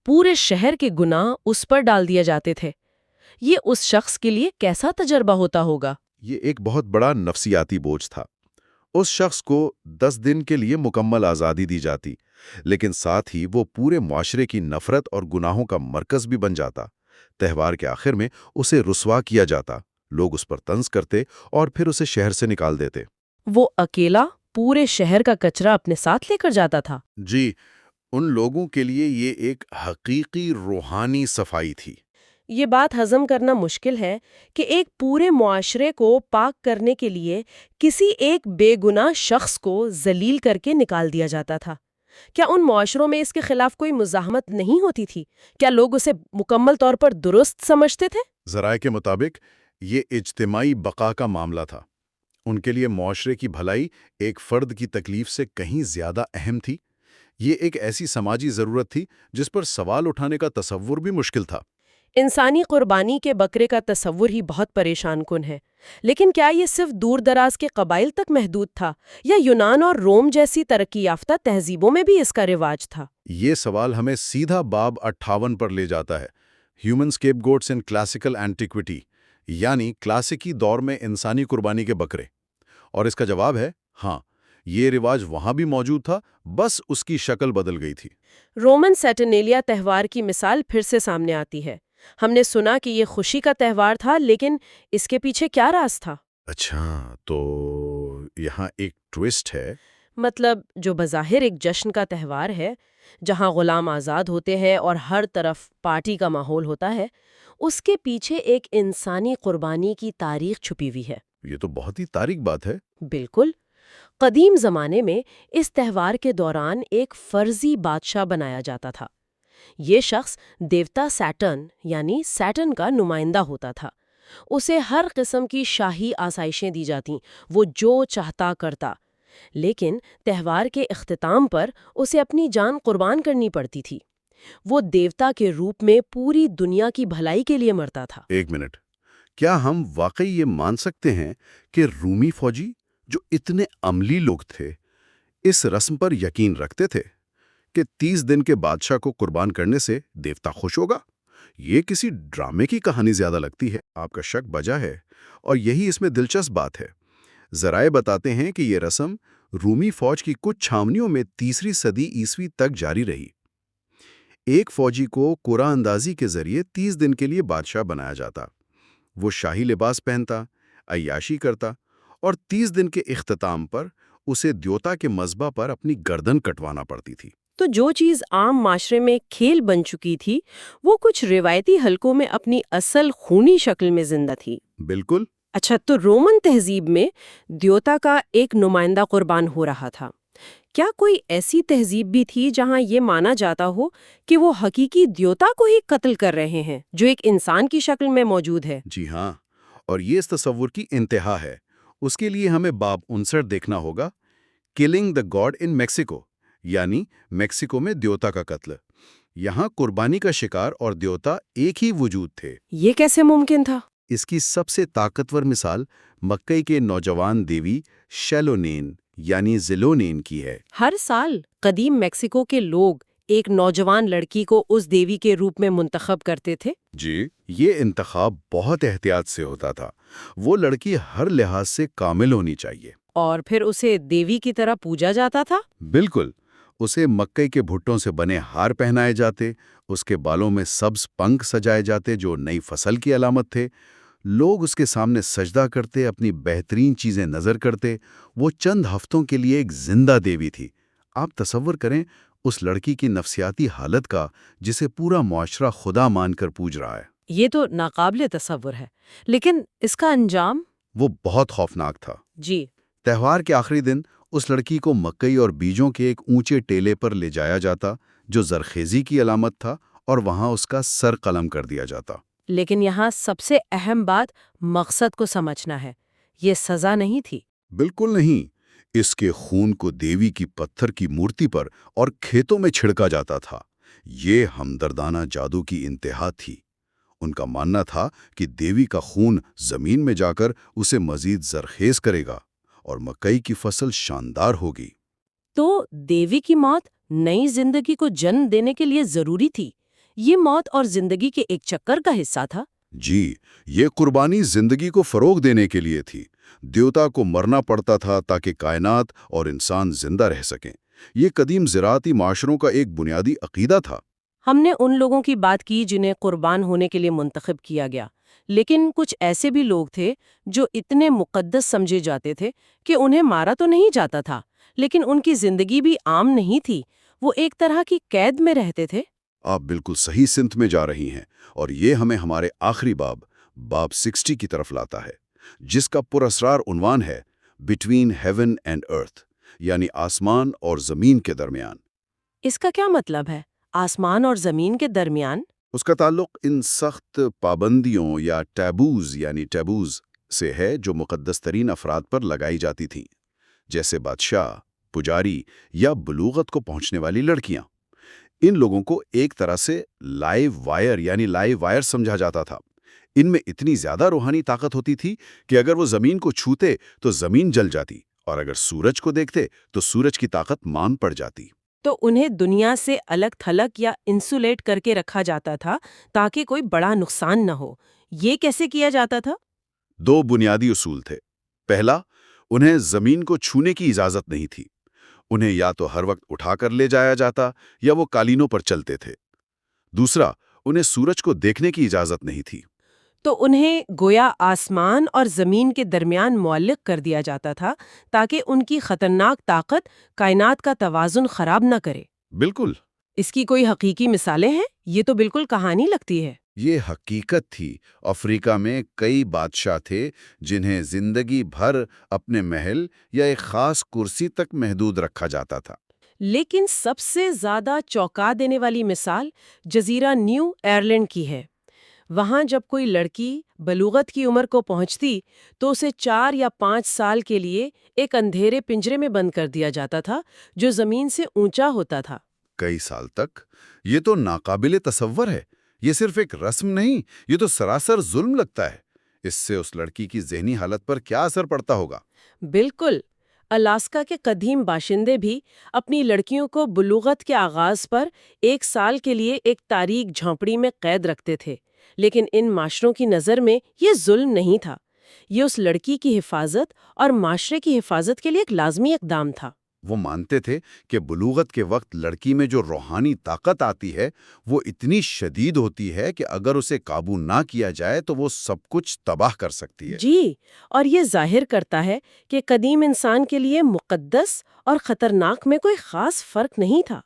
پورے شہر کے گناہ اس پر ڈال دیے جاتے تھے۔ یہ اس شخص کے لیے کیسا تجربہ ہوتا ہوگا؟ یہ ایک بہت بڑا نفسیاتی بوجھ تھا۔ اس شخص کو 10 دن کے لیے مکمل آزادی دی جاتی، لیکن ساتھ ہی وہ پورے معاشرے کی نفرت اور گناہوں کا مرکز بھی بن جاتا۔ تہوار کے آخر میں اسے رسوا کیا جاتا، لوگ اس پر طنز کرتے اور پھر اسے شہر سے نکال دیتے۔ وہ اکیلا پورے شہر کا کچرا اپنے ساتھ لے کر جاتا تھا۔ جی، ان لوگوں کے لیے یہ ایک حقیقی روحانی صفائی تھی۔ یہ بات ہضم کرنا مشکل ہے کہ ایک پورے معاشرے کو پاک کرنے کے لیے کسی ایک بے گناہ شخص کو ذلیل کر کے نکال دیا جاتا تھا۔ کیا ان معاشروں میں اس کے خلاف کوئی مزاحمت نہیں ہوتی تھی؟ کیا لوگ اسے مکمل طور پر درست سمجھتے تھے؟ ذرائع کے مطابق یہ اجتماعی بقا کا معاملہ تھا۔ ان کے لیے معاشرے کی بھلائی ایک فرد کی تکلیف سے کہیں زیادہ اہم تھی۔ یہ ایک ایسی سماجی ضرورت تھی جس پر سوال اٹھانے کا تصور بھی مشکل تھا۔ انسانی قربانی کے بکرے کا تصور ہی بہت پریشان کن ہے، لیکن کیا یہ صرف دور دراز کے قبائل تک محدود تھا یا یونان اور روم جیسی ترقی یافتہ تہذیبوں میں بھی اس کا رواج تھا؟ یہ سوال ہمیں سیدھا باب 58 پر لے جاتا ہے، human escape goats in classical antiquity, یعنی کلاسیکی دور میں انسانی قربانی کے بکرے۔ اور اس کا جواب ہے ہاں، یہ رواج وہاں بھی موجود تھا، بس اس کی شکل بدل گئی تھی۔ رومن سیٹرنیلیا تہوار کی مثال پھر سے سامنے آتی ہے۔ ہم نے سنا کہ یہ خوشی کا تہوار تھا، لیکن اس کے پیچھے کیا راز تھا؟ اچھا، تو یہاں ایک ٹوسٹ ہے۔ مطلب جو بظاہر ایک جشن کا تہوار ہے، جہاں غلام آزاد ہوتے ہیں اور ہر طرف پارٹی کا ماحول ہوتا ہے، اس کے پیچھے ایک انسانی قربانی کی تاریخ چھپی ہوئی ہے۔ یہ تو بہت ہی تاریخ بات ہے۔ بالکل۔ قدیم زمانے میں اس تہوار کے دوران ایک فرضی بادشاہ بنایا جاتا تھا۔ یہ شخص دیوتا سیٹرن یعنی سیٹرن کا نمائندہ ہوتا تھا۔ اسے ہر قسم کی شاہی آسائشیں دی جاتیں، وہ جو چاہتا کرتا۔ لیکن تہوار کے اختتام پر اسے اپنی جان قربان کرنی پڑتی تھی۔ وہ دیوتا کے روپ میں پوری دنیا کی بھلائی کے لیے مرتا تھا۔ ایک منٹ، کیا ہم واقعی یہ مان سکتے ہیں کہ رومی فوجی جو اتنے عملی لوگ تھے اس رسم پر یقین رکھتے تھے کہ 30 دن کے بادشاہ کو قربان کرنے سے دیوتا خوش ہوگا؟ یہ کسی ڈرامے کی کہانی زیادہ لگتی ہے۔ آپ کا شک بجا ہے، اور یہی اس میں دلچسپ بات ہے۔ ذرائع بتاتے ہیں کہ یہ رسم رومی فوج کی کچھ چھاونیوں میں 3 صدی عیسوی تک جاری رہی۔ ایک فوجی کو قرعہ اندازی کے ذریعے 30 دن کے لیے بادشاہ بنایا جاتا۔ وہ شاہی لباس پہنتا، عیاشی کرتا، اور 30 دن کے اختتام پر اسے دیوتا کے مذبح پر اپنی گردن کٹوانا پڑتی تھی۔ تو جو چیز عام معاشرے میں کھیل بن چکی تھی، وہ کچھ روایتی حلقوں میں اپنی اصل خونی شکل میں زندہ تھی۔ بالکل. اچھا، تو رومن تہذیب میں دیوتا کا ایک نمائندہ قربان ہو رہا تھا. کیا کوئی ایسی تہذیب بھی تھی جہاں یہ مانا جاتا ہو کہ وہ حقیقی دیوتا کو ہی قتل کر رہے ہیں جو ایک انسان کی شکل میں موجود ہے؟ جی ہاں، اور یہ اس تصور کی انتہا ہے. اس کے لیے ہمیں باب 59 دیکھنا ہوگا، killing the god in Mexico, یعنی میکسیکو میں دیوتا کا قتل. یہاں قربانی کا شکار اور دیوتا ایک ہی وجود تھے. یہ کیسے ممکن تھا؟ اس کی سب سے طاقتور مثال مکئی کے نوجوان دیوی شیلونین یعنی زیلونین کی ہے. ہر سال قدیم میکسیکو کے لوگ ایک نوجوان لڑکی کو اس دیوی کے روپ میں منتخب کرتے تھے. جی، یہ انتخاب بہت احتیاط سے ہوتا تھا. وہ لڑکی ہر لحاظ سے کامل ہونی چاہیے. اور پھر اسے دیوی کی طرح پوجا جاتا تھا. بالکل. اسے مکئی کے بھٹوں سے بنے ہار پہنائے جاتے، اس کے بالوں میں سبز پنکھ سجائے جاتے جو نئی فصل کی علامت تھے. لوگ اس کے سامنے سجدہ کرتے، اپنی بہترین چیزیں نظر کرتے. وہ چند ہفتوں کے لیے ایک زندہ دیوی تھی. آپ تصور کریں اس لڑکی کی نفسیاتی حالت کا جسے پورا معاشرہ خدا مان کر پوج رہا ہے. یہ تو ناقابل تصور ہے. لیکن اس کا انجام؟ وہ بہت خوفناک تھا. جی. تہوار کے آخری دن اس لڑکی کو مکئی اور بیجوں کے ایک اونچے ٹیلے پر لے جایا جاتا جو زرخیزی کی علامت تھا، اور وہاں اس کا سر قلم کر دیا جاتا. لیکن یہاں سب سے اہم بات مقصد کو سمجھنا ہے. یہ سزا نہیں تھی. بالکل نہیں. اس کے خون کو دیوی کی پتھر کی مورتی پر اور کھیتوں میں چھڑکا جاتا تھا. یہ ہمدردانہ جادو کی انتہا تھی. ان کا ماننا تھا کہ دیوی کا خون زمین میں جا کر اسے مزید زرخیز کرے گا اور مکئی کی فصل شاندار ہوگی. تو دیوی کی موت نئی زندگی کو جنم دینے کے لیے ضروری تھی. یہ موت اور زندگی کے ایک چکر کا حصہ تھا. جی، یہ قربانی زندگی کو فروغ دینے کے لیے تھی. دیوتا کو مرنا پڑتا تھا تاکہ کائنات اور انسان زندہ رہ سکیں. یہ قدیم زراعتی معاشروں کا ایک بنیادی عقیدہ تھا. ہم نے ان لوگوں کی بات کی جنہیں قربان ہونے کے لیے منتخب کیا گیا، لیکن کچھ ایسے بھی لوگ تھے جو اتنے مقدس سمجھے جاتے تھے کہ انہیں مارا تو نہیں جاتا تھا، لیکن ان کی زندگی بھی عام نہیں تھی. وہ ایک طرح کی قید میں رہتے تھے. آپ بالکل صحیح سمت میں جا رہی ہیں، اور یہ ہمیں ہمارے آخری باب 60 کی طرف لاتا ہے، جس کا پراسرار عنوان ہے بٹوین ہیون اینڈ ارتھ، یعنی آسمان اور زمین کے درمیان. اس کا کیا مطلب ہے، آسمان اور زمین کے درمیان؟ اس کا تعلق ان سخت پابندیوں یا ٹیبوز سے ہے جو مقدس ترین افراد پر لگائی جاتی تھیں، جیسے بادشاہ، پجاری یا بلوغت کو پہنچنے والی لڑکیاں. ان لوگوں کو ایک طرح سے لائیو وائر سمجھا جاتا تھا. ان میں اتنی زیادہ روحانی طاقت ہوتی تھی کہ اگر وہ زمین کو چھوتے تو زمین جل جاتی، اور اگر سورج کو دیکھتے تو سورج کی طاقت مان پڑ جاتی. تو انہیں دنیا سے الگ تھلگ یا انسولیٹ کر کے رکھا جاتا تھا تاکہ کوئی بڑا نقصان نہ ہو. یہ کیسے کیا جاتا تھا؟ 2 بنیادی اصول تھے. پہلا، انہیں زمین کو چھونے کی اجازت نہیں تھی. انہیں یا تو ہر وقت اٹھا کر لے جایا جاتا یا وہ قالینوں پر چلتے تھے. دوسرا، انہیں سورج کو دیکھنے کی اجازت نہیں تھی. تو انہیں گویا آسمان اور زمین کے درمیان معلق کر دیا جاتا تھا تاکہ ان کی خطرناک طاقت کائنات کا توازن خراب نہ کرے. بالکل. اس کی کوئی حقیقی مثالیں ہیں؟ یہ تو بالکل کہانی لگتی ہے. یہ حقیقت تھی. افریقہ میں کئی بادشاہ تھے جنہیں زندگی بھر اپنے محل یا ایک خاص کرسی تک محدود رکھا جاتا تھا. لیکن سب سے زیادہ چونکا دینے والی مثال جزیرہ نیو ایرلینڈ کی ہے. وہاں جب کوئی لڑکی بلوغت کی عمر کو پہنچتی تو اسے 4 یا 5 سال کے لیے ایک اندھیرے پنجرے میں بند کر دیا جاتا تھا جو زمین سے اونچا ہوتا تھا. کئی سال تک. یہ تو ناقابل تصور ہے. یہ صرف ایک رسم نہیں، یہ تو سراسر ظلم لگتا ہے. اس سے اس لڑکی کی ذہنی حالت پر کیا اثر پڑتا ہوگا؟ بالکل. الاسکا کے قدیم باشندے بھی اپنی لڑکیوں کو بلوغت کے آغاز پر 1 سال کے لیے ایک تاریک جھونپڑی میں قید رکھتے تھے. لیکن ان معاشروں کی نظر میں یہ ظلم نہیں تھا. یہ اس لڑکی کی حفاظت اور معاشرے کی حفاظت کے لیے ایک لازمی اقدام تھا. وہ مانتے تھے کہ بلوغت کے وقت لڑکی میں جو روحانی طاقت آتی ہے وہ اتنی شدید ہوتی ہے کہ اگر اسے قابو نہ کیا جائے تو وہ سب کچھ تباہ کر سکتی ہے. جی، اور یہ ظاہر کرتا ہے کہ قدیم انسان کے لیے مقدس اور خطرناک میں کوئی خاص فرق نہیں تھا.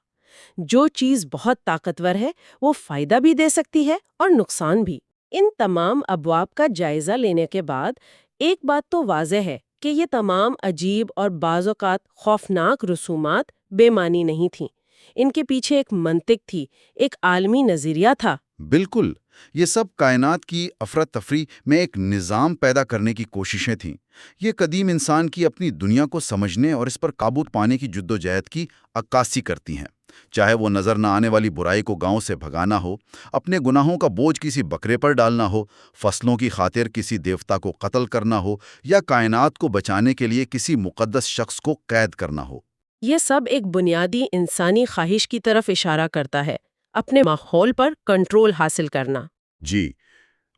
جو چیز بہت طاقتور ہے وہ فائدہ بھی دے سکتی ہے اور نقصان بھی. ان تمام ابواب کا جائزہ لینے کے بعد ایک بات تو واضح ہے کہ یہ تمام عجیب اور بعض اوقات خوفناک رسومات بے معنی نہیں تھیں۔ ان کے پیچھے ایک منطق تھی، ایک عالمی نظریہ تھا۔ بالکل، یہ سب کائنات کی افراتفری میں ایک نظام پیدا کرنے کی کوششیں تھیں۔ یہ قدیم انسان کی اپنی دنیا کو سمجھنے اور اس پر قابو پانے کی جدوجہد کی عکاسی کرتی ہیں۔ چاہے وہ نظر نہ آنے والی برائی کو گاؤں سے بھگانا ہو، اپنے گناہوں کا بوجھ کسی بکرے پر ڈالنا ہو، فصلوں کی خاطر کسی دیوتا کو قتل کرنا ہو، یا کائنات کو بچانے کے لیے کسی مقدس شخص کو قید کرنا ہو۔ یہ سب ایک بنیادی انسانی خواہش کی طرف اشارہ کرتا ہے، اپنے ماحول پر کنٹرول حاصل کرنا۔ جی،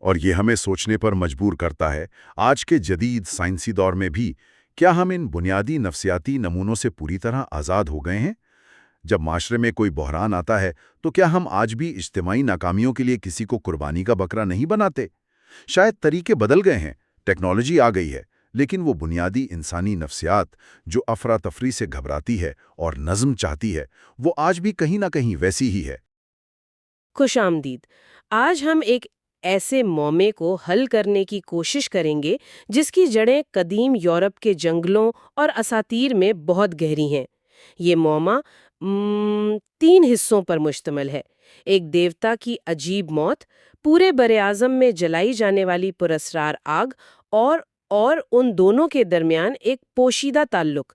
اور یہ ہمیں سوچنے پر مجبور کرتا ہے، آج کے جدید سائنسی دور میں بھی کیا ہم ان بنیادی نفسیاتی نمونوں سے پوری طرح آزاد ہو گئے ہیں؟ جب معاشرے میں کوئی بحران آتا ہے تو کیا ہم آج بھی اجتماعی ناکامیوں کے لیے کسی کو قربانی کا بکرا نہیں بناتے؟ شاید طریقے بدل گئے ہیں، ٹیکنالوجی آ گئی ہے، لیکن وہ بنیادی انسانی نفسیات جو افراتفری سے گھبراتی ہے اور نظم چاہتی ہے، وہ آج بھی کہیں نہ کہیں ویسی ہی ہے۔ خوش آمدید۔ آج ہم ایک ایسے معمے کو حل کرنے کی کوشش کریں گے جس کی جڑیں قدیم یورپ کے جنگلوں اور اساطیر میں بہت گہری ہیں۔ یہ معمہ 3 حصوں پر مشتمل ہے۔ ایک دیوتا کی عجیب موت، پورے براعظم میں جلائی جانے والی پراسرار آگ، اور ان دونوں کے درمیان ایک پوشیدہ تعلق۔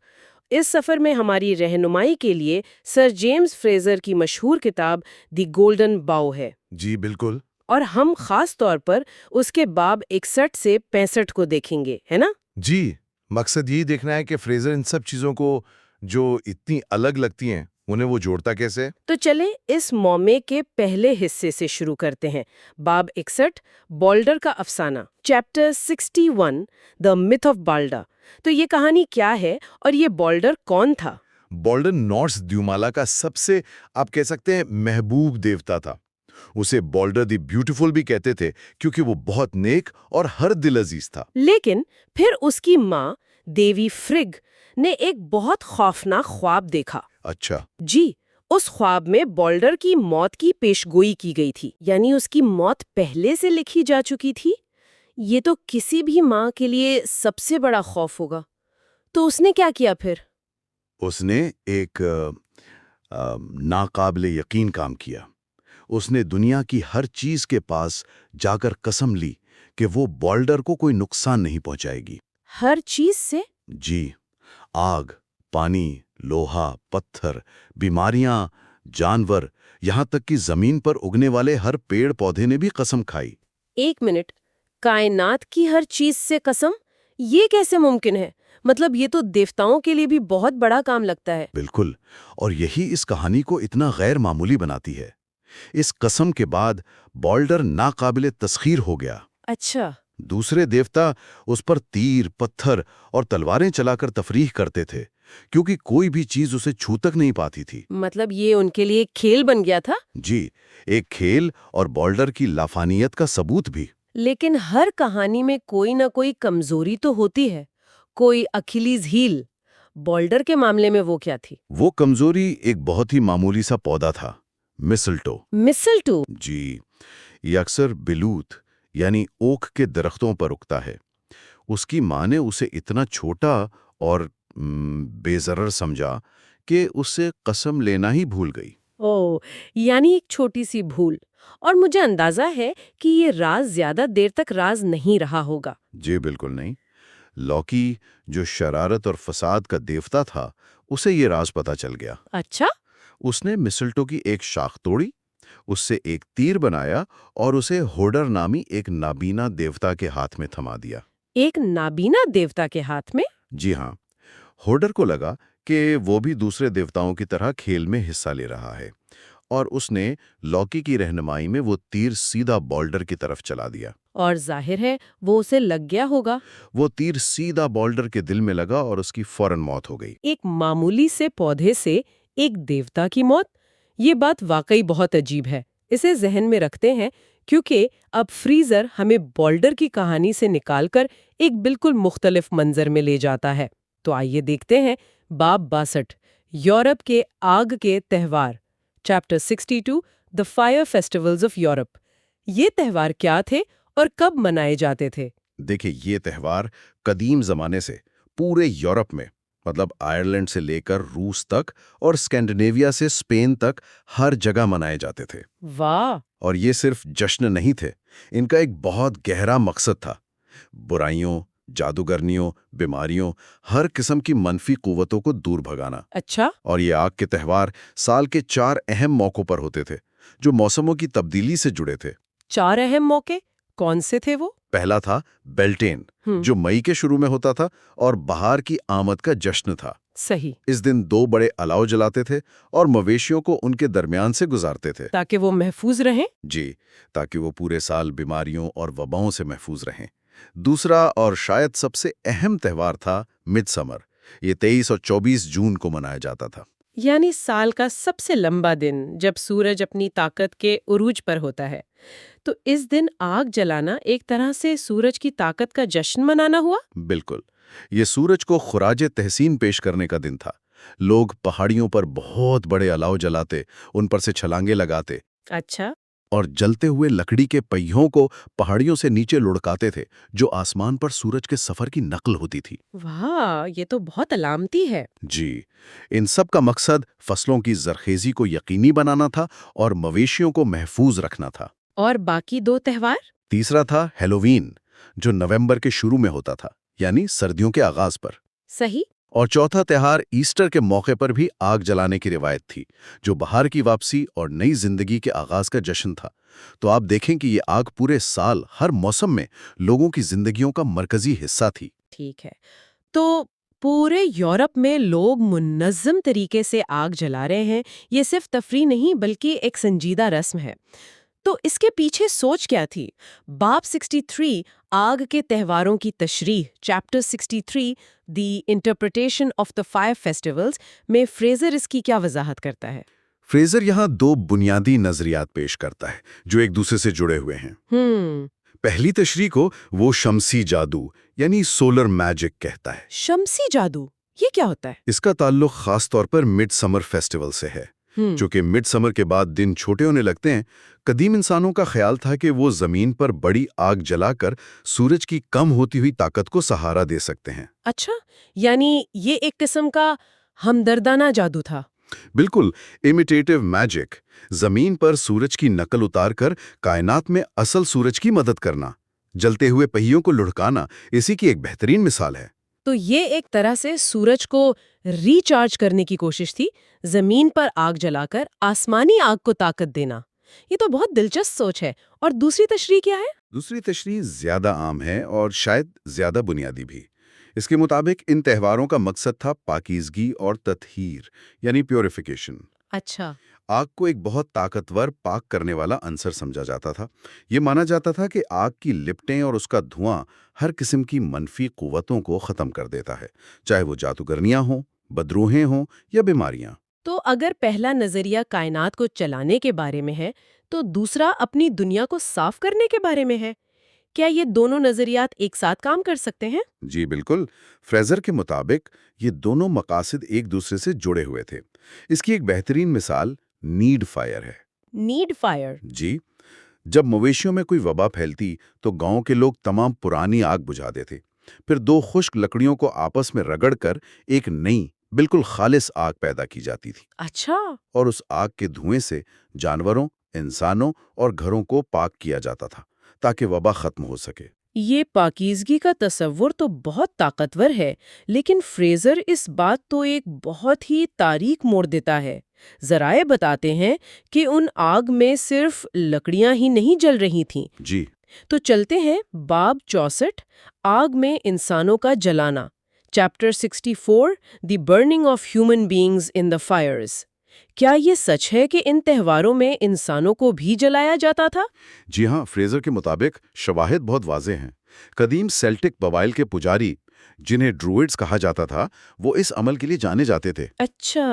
اس سفر میں ہماری رہنمائی کے لیے سر جیمز فریزر کی مشہور کتاب دی گولڈن باؤ ہے۔ جی بالکل۔ اور ہم خاص طور پر اس کے باب 61 سے 65 کو دیکھیں گے، ہے نا؟ جی، مقصد یہی دیکھنا ہے کہ فریزر ان سب چیزوں کو جو اتنی الگ لگتی ہیں انہیں وہ جوڑتا کیسے؟ تو چلیں اس معمے کے پہلے حصے سے شروع کرتے ہیں۔ باب 61، بولڈر کا افسانہ، چیپٹر 61، دا myth آف بالڈا۔ تو یہ کہانی کیا ہے اور یہ بولڈر کون تھا؟ بولڈر نارس دیومالا کا سب سے آپ کہہ سکتے ہیں محبوب دیوتا تھا۔ اسے بولڈر دی بیوٹیفل بھی کہتے تھے کیونکہ وہ بہت نیک اور ہر دل عزیز تھا۔ لیکن پھر اس کی ماں دیوی فرگ نے ایک بہت خوفناک خواب دیکھا۔ اچھا، جی، اس خواب میں بولڈر کی موت کی پیشگوئی کی گئی تھی، یعنی اس کی موت پہلے سے لکھی جا چکی تھی۔ یہ تو کسی بھی ماں کے لیے سب سے بڑا خوف ہوگا۔ تو اس نے کیا کیا پھر؟ اس نے ایک ناقابل یقین کام کیا۔ اس نے دنیا کی ہر چیز کے پاس جا کر قسم لی کہ وہ بولڈر کو کوئی نقصان نہیں پہنچائے گی۔ ہر چیز سے؟ جی، آگ، پانی، لوہا، پتھر، بیماریاں، جانور، یہاں تک کہ زمین پر اگنے والے ہر پیڑ پودے نے بھی قسم کھائی۔ ایک منٹ، کائنات کی ہر چیز سے قسم؟ یہ کیسے ممکن ہے؟ مطلب یہ تو دیوتاؤں کے لیے بھی بہت بڑا کام لگتا ہے۔ بالکل، اور یہی اس کہانی کو اتنا غیر معمولی بناتی ہے۔ اس قسم کے بعد بولڈر ناقابل تسخیر ہو گیا۔ اچھا۔ دوسرے دیوتا اس پر تیر، پتھر اور تلواریں چلا کر تفریح کرتے تھے کیونکہ کوئی بھی چیز اسے چھو تک نہیں پاتی تھی۔ مطلب یہ ان کے لیے کھیل بن گیا تھا؟ جی، ایک کھیل اور بولڈر کی لافانیت کا ثبوت بھی۔ لیکن ہر کہانی میں کوئی نہ کوئی کمزوری تو ہوتی ہے، کوئی اکھیلیز ہیل۔ بولڈر کے معاملے میں وہ کیا تھی؟ وہ کمزوری ایک بہت ہی معمولی سا پودا تھا، مسلٹو۔ مسلٹو؟ جی، یہ اکثر بلوت یعنی اوک کے درختوں پر اگتا ہے۔ اس کی ماں نے اسے اتنا چھوٹا اور بے ضرر سمجھا کہ اس سے قسم لینا ہی بھول گئی۔ اوہ، یعنی ایک چھوٹی سی بھول۔ اور مجھے اندازہ ہے کہ یہ راز زیادہ دیر تک راز نہیں رہا ہوگا۔ جی بالکل نہیں۔ لوکی، جو شرارت اور فساد کا دیوتا تھا، اسے یہ راز پتا چل گیا۔ اچھا؟ اس نے مسلٹو کی ایک شاخ توڑی، اس سے ایک تیر بنایا اور اسے ہوڈر نامی ایک نابینا دیوتا کے ہاتھ میں تھما دیا۔ ایک نابینا دیوتا کے ہاتھ میں؟ جی ہاں، ہوڈر کو لگا کہ وہ بھی دوسرے دیوتاؤں کی طرح کھیل میں حصہ لے رہا ہے، اور اس نے لوکی کی رہنمائی میں وہ تیر سیدھا بولڈر کی طرف چلا دیا۔ اور ظاہر ہے وہ اسے لگ گیا ہوگا۔ وہ تیر سیدھا بولڈر کے دل میں لگا اور اس کی فوراً موت ہو گئی۔ ایک معمولی سے پودے سے ایک دیوتا کی موت؟ یہ بات واقعی بہت عجیب ہے۔ اسے ذہن میں رکھتے ہیں کیونکہ اب فریزر ہمیں بولڈر کی کہانی سے نکال کر ایک بالکل مختلف منظر میں لے جاتا ہے۔ تو آئیے دیکھتے ہیں باب 62، یورپ کے آگ کے تہوار، chapter 62، the fire festivals of Europe. یہ تہوار کیا تھے اور کب منائے جاتے تھے؟ دیکھیں، یہ تہوار قدیم زمانے سے پورے یورپ میں، مطلب آئرلینڈ سے لے کر روس تک اور اسکینڈینیویا سے اسپین تک ہر جگہ منائے جاتے تھے۔ واہ! اور یہ صرف جشن نہیں تھے، ان کا ایک بہت گہرا مقصد تھا: برائیوں، جادوگرنیوں، بیماریوں، ہر قسم کی منفی قوتوں کو دور بھگانا۔ اچھا، اور یہ آگ کے تہوار سال کے 4 اہم موقعوں پر ہوتے تھے جو موسموں کی تبدیلی سے جڑے تھے۔ 4 اہم موقع کون سے تھے وہ؟ پہلا تھا بیلٹین، جو مئی کے شروع میں ہوتا تھا اور بہار کی آمد کا جشن تھا۔ صحیح، اس دن 2 بڑے الاؤ جلاتے تھے اور مویشیوں کو ان کے درمیان سے گزارتے تھے۔ تاکہ وہ محفوظ رہیں۔ جی، تاکہ وہ پورے سال بیماریوں اور وباؤں سے محفوظ رہیں۔ دوسرا اور شاید سب سے اہم تہوار تھا مڈ سمر۔ یہ 23 اور 24 جون کو منایا جاتا تھا۔ یعنی سال کا سب سے لمبا دن جب سورج اپنی طاقت کے عروج پر ہوتا ہے۔ تو اس دن آگ جلانا ایک طرح سے سورج کی طاقت کا جشن منانا ہوا؟ بالکل، یہ سورج کو خراج تحسین پیش کرنے کا دن تھا۔ لوگ پہاڑیوں پر بہت بڑے الاؤ جلاتے، ان پر سے چھلانگیں لگاتے اچھا، اور جلتے ہوئے لکڑی کے پہیوں کو پہاڑیوں سے نیچے لڑکاتے تھے، جو آسمان پر سورج کے سفر کی نقل ہوتی تھی۔ واہ، یہ تو بہت علامتی ہے۔ جی، ان سب کا مقصد فصلوں کی زرخیزی کو یقینی بنانا تھا اور مویشیوں کو محفوظ رکھنا تھا۔ اور باقی 2 تہوار؟ تیسرا تھا ہیلووین، جو نومبر کے شروع میں ہوتا تھا، یعنی سردیوں کے آغاز پر۔ صحیح، اور چوتھا تہوار ایسٹر کے موقع پر بھی آگ جلانے کی روایت تھی، جو بہار کی واپسی اور نئی زندگی کے آغاز کا جشن تھا۔ تو آپ دیکھیں کہ یہ آگ پورے سال ہر موسم میں لوگوں کی زندگیوں کا مرکزی حصہ تھی۔ ٹھیک ہے۔ تو پورے یورپ میں لوگ منظم طریقے سے آگ جلا رہے ہیں، یہ صرف تفریح نہیں بلکہ ایک سنجیدہ رسم ہے۔ تو اس کے پیچھے سوچ کیا تھی؟ باب 63 آگ کے تہواروں کی تشریح، chapter 63 the interpretation of the 5 festivals میں فریزر اس کی کیا وضاحت کرتا ہے؟ فریزر یہاں 2 بنیادی نظریات پیش کرتا ہے جو ایک دوسرے سے جڑے ہوئے ہیں۔ پہلی تشریح کو وہ شمسی جادو یعنی سولر میجک کہتا ہے۔ شمسی جادو یہ کیا ہوتا ہے؟ اس کا تعلق خاص طور پر مڈ سمر فیسٹیول سے ہے۔ چونکہ مڈ سمر کے بعد دن چھوٹے ہونے لگتے ہیں، قدیم انسانوں کا خیال تھا کہ وہ زمین پر بڑی آگ جلا کر سورج کی کم ہوتی ہوئی طاقت کو سہارا دے سکتے ہیں۔ اچھا، یعنی یہ ایک قسم کا ہمدردانہ جادو تھا۔ بالکل، امیٹیٹو میجک، زمین پر سورج کی نقل اتار کر کائنات میں اصل سورج کی مدد کرنا، جلتے ہوئے پہیوں کو لڑکانا، اسی کی ایک بہترین مثال ہے۔ تو یہ ایک طرح سے سورج کو ریچارج کرنے کی کوشش تھی، زمین پر آگ جلا کر آسمانی آگ کو طاقت دینا۔ یہ تو بہت دلچسپ سوچ ہے۔ اور دوسری تشریح کیا ہے؟ دوسری تشریح زیادہ عام ہے اور شاید زیادہ بنیادی بھی۔ اس کے مطابق ان تہواروں کا مقصد تھا پاکیزگی اور تطہیر، یعنی پیوریفیکیشن۔ اچھا، آگ کو ایک بہت طاقتور پاک کرنے والا عنصر سمجھا جاتا تھا۔ یہ مانا جاتا تھا کہ آگ کی لپٹیں اور اس کا دھواں ہر قسم کی منفی قوتوں کو ختم کر دیتا ہے، چاہے وہ جادوگرنیاں ہوں، بدروہیں ہوں یا بیماریاں۔ تو اگر پہلا نظریہ کائنات کو چلانے کے بارے میں ہے تو دوسرا اپنی دنیا کو صاف کرنے کے بارے میں ہے۔ کیا یہ دونوں نظریات ایک ساتھ کام کر سکتے ہیں؟ جی بالکل، فریزر کے مطابق یہ دونوں مقاصد ایک دوسرے سے جڑے ہوئے تھے۔ اس کی ایک بہترین مثال نیڈ فائر ہے۔ Need fire? جی، جب مویشیوں میں کوئی وبا پھیلتی تو گاؤں کے لوگ تمام پرانی آگ بجھا دیتے، پھر 2 خشک لکڑیوں کو آپس میں رگڑ کر ایک نئی بالکل خالص آگ پیدا کی جاتی تھی۔ اچھا، اور اس آگ کے دھوئیں سے جانوروں، انسانوں اور گھروں کو پاک کیا جاتا تھا تاکہ وبا ختم ہو سکے۔ یہ پاکیزگی کا تصور تو بہت طاقتور ہے، لیکن فریزر اس بات تو ایک بہت ہی تاریک موڑ دیتا ہے۔ ذرائع بتاتے ہیں کہ ان آگ میں صرف لکڑیاں ہی نہیں جل رہی تھیں۔ جی، تو چلتے ہیں باب 64 آگ میں انسانوں کا جلانا، chapter 64 the burning of human beings in the fires. کیا یہ سچ ہے کہ ان تہواروں میں انسانوں کو بھی جلایا جاتا تھا؟ جی ہاں، فریزر کے مطابق شواہد بہت واضح ہیں۔ قدیم سیلٹک قبائل کے پجاری، جنہیں ڈروئڈز کہا جاتا تھا، وہ اس عمل کے لیے جانے جاتے تھے۔ اچھا،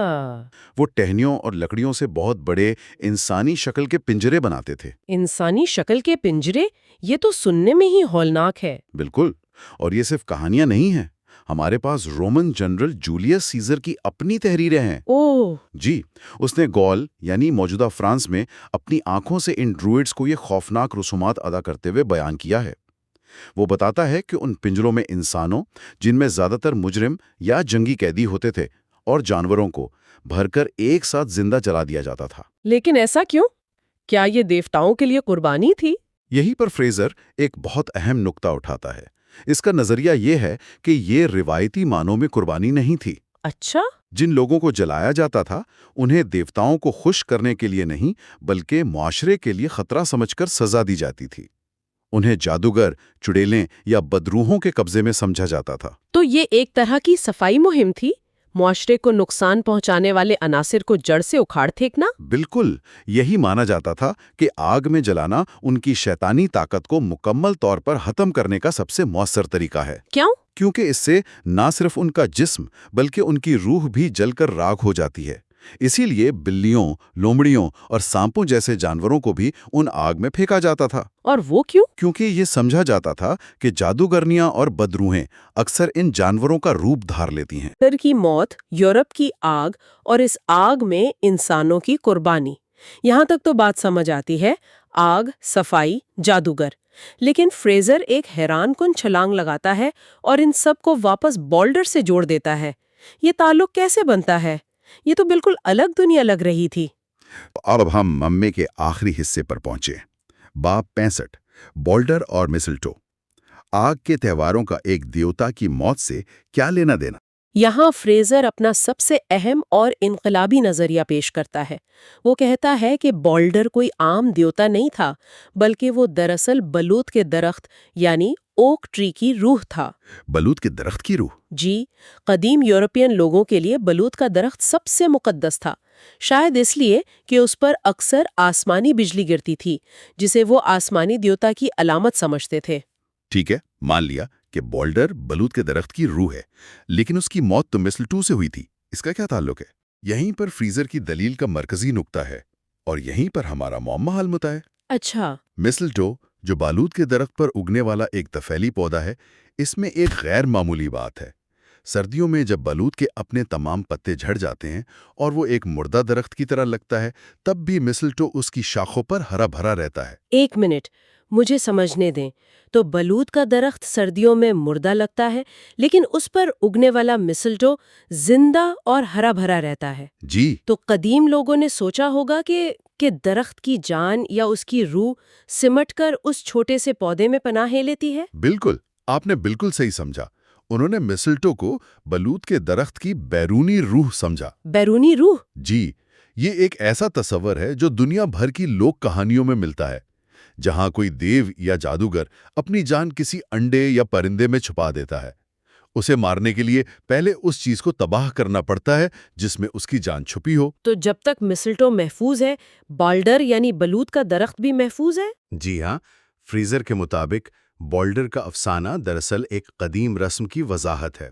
وہ ٹہنیوں اور لکڑیوں سے بہت بڑے انسانی شکل کے پنجرے بناتے تھے۔ انسانی شکل کے پنجرے؟ یہ تو سننے میں ہی ہولناک ہے۔ بالکل، اور یہ صرف کہانیاں نہیں ہیں۔ ہمارے پاس رومن جنرل جولیس سیزر کی اپنی تحریریں ہیں۔ اوہ، جی، اس نے گول یعنی موجودہ فرانس میں اپنی آنکھوں سے ان ڈروئڈز کو یہ خوفناک رسومات ادا کرتے ہوئے بیان کیا ہے۔ وہ بتاتا ہے کہ ان پنجروں میں انسانوں، جن میں زیادہ تر مجرم یا جنگی قیدی ہوتے تھے، اور جانوروں کو بھر کر ایک ساتھ زندہ جلا دیا جاتا تھا۔ لیکن ایسا کیوں؟ کیا یہ دیوتاؤں کے لیے قربانی تھی؟ یہی پر فریزر ایک بہت اہم نقطہ اٹھاتا ہے۔ اس کا نظریہ یہ ہے کہ یہ روایتی معنوں میں قربانی نہیں تھی۔ اچھا، جن لوگوں کو جلایا جاتا تھا انہیں دیوتاؤں کو خوش کرنے کے لیے نہیں بلکہ معاشرے کے لیے خطرہ سمجھ کر سزا دی جاتی تھی۔ انہیں جادوگر، چڑیلیں یا بدروحوں کے قبضے میں سمجھا جاتا تھا۔ تو یہ ایک طرح کی صفائی مہم تھی، معاشرے کو نقصان پہنچانے والے عناصر کو جڑ سے اکھاڑ پھینکنا؟ بالکل، یہی مانا جاتا تھا کہ آگ میں جلانا ان کی شیطانی طاقت کو مکمل طور پر ختم کرنے کا سب سے مؤثر طریقہ ہے۔ کیوں؟ کیونکہ اس سے نہ صرف ان کا جسم بلکہ ان کی روح بھی جل کر راکھ ہو جاتی ہے۔ اسی لیے بلیوں، لومڑیوں اور سانپوں جیسے جانوروں کو بھی ان آگ میں پھینکا جاتا تھا۔ اور وہ کیوں؟ کیونکہ یہ سمجھا جاتا تھا کہ جادوگرنیاں اور بدروحیں اکثر ان جانوروں کا روپ دھار لیتی ہیں۔ ہٹلر کی موت، یورپ کی آگ اور اس آگ میں انسانوں کی قربانی، یہاں تک تو بات سمجھ آتی ہے، آگ، صفائی، جادوگر۔ لیکن فریزر ایک حیران کن چھلانگ لگاتا ہے اور ان سب کو واپس بولڈر سے جوڑ دیتا ہے۔ یہ تعلق کیسے بنتا ہے؟ یہ تو بالکل الگ دنیا لگ رہی تھی۔ اب ہم ممے کے آخری حصے پر پہنچے۔ باب 65، بولڈر اور مسلٹو۔ آگ کے تہواروں کا ایک دیوتا کی موت سے کیا لینا دینا؟ یہاں فریزر اپنا سب سے اہم اور انقلابی نظریہ پیش کرتا ہے۔ وہ کہتا ہے کہ بولڈر کوئی عام دیوتا نہیں تھا، بلکہ وہ دراصل بلوط کے درخت یعنی اوک ٹری کی روح تھا۔ بلوط کے درخت کی روح؟ جی، قدیم یورپین لوگوں کے لیے بلوط کا درخت سب سے مقدس تھا، شاید اس لیے کہ اس پر اکثر آسمانی بجلی گرتی تھی، جسے وہ آسمانی دیوتا کی علامت سمجھتے تھے۔ ٹھیک ہے، مان لیا کہ بولڈر بلوط کے درخت کی روح ہے، لیکن اس کی موت تو مسلٹو سے ہوئی تھی۔ اس کا کیا تعلق ہے؟ یہیں پر فریزر کی دلیل کا مرکزی نقطہ ہے، اور یہیں پر ہمارا معمہ حل ہوتا ہے۔ اچھا، مسلٹو، جو بالوت کے درخت پر اگنے والا ایک طفیلی پودا ہے، اس میں ایک غیر معمولی بات ہے۔ سردیوں میں جب بالوت کے اپنے تمام پتے جھڑ جاتے ہیں اور وہ ایک مردہ درخت کی طرح لگتا ہے، تب بھی مسلٹو اس کی شاخوں پر ہرا بھرا رہتا ہے۔ ایک منٹ، مجھے سمجھنے دیں۔ تو بلوط کا درخت سردیوں میں مردہ لگتا ہے، لیکن اس پر اگنے والا مسلٹو زندہ اور ہرا بھرا رہتا ہے۔ جی، تو قدیم لوگوں نے سوچا ہوگا کہ درخت کی جان یا اس کی روح سمٹ کر اس چھوٹے سے پودے میں پناہ لیتی ہے۔ بالکل، آپ نے بالکل صحیح سمجھا۔ انہوں نے مسلٹو کو بلوط کے درخت کی بیرونی روح سمجھا۔ بیرونی روح؟ جی، یہ ایک ایسا تصور ہے جو دنیا بھر کی لوک کہانیوں میں ملتا ہے، جہاں کوئی دیو یا جادوگر اپنی جان کسی انڈے یا پرندے میں چھپا دیتا ہے۔ اسے مارنے کے لیے پہلے اس چیز کو تباہ کرنا پڑتا ہے جس میں اس کی جان چھپی ہو۔ تو جب تک مسلٹو محفوظ ہے، بولڈر یعنی بلوط کا درخت بھی محفوظ ہے؟ جی ہاں، فریزر کے مطابق بولڈر کا افسانہ دراصل ایک قدیم رسم کی وضاحت ہے۔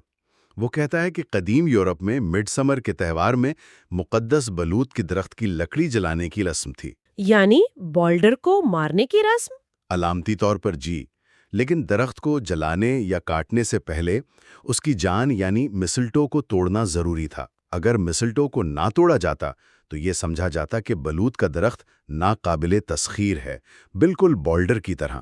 وہ کہتا ہے کہ قدیم یورپ میں مڈ سمر کے تہوار میں مقدس بلوط کی درخت کی لکڑی جلانے کی رسم تھی۔ یعنی بولڈر کو مارنے کی رسم؟ علامتی طور پر جی، لیکن درخت کو جلانے یا کاٹنے سے پہلے اس کی جان یعنی مسلٹو کو توڑنا ضروری تھا۔ اگر مسلٹو کو نہ توڑا جاتا تو یہ سمجھا جاتا کہ بلوط کا درخت ناقابل تسخیر ہے، بالکل بولڈر کی طرح۔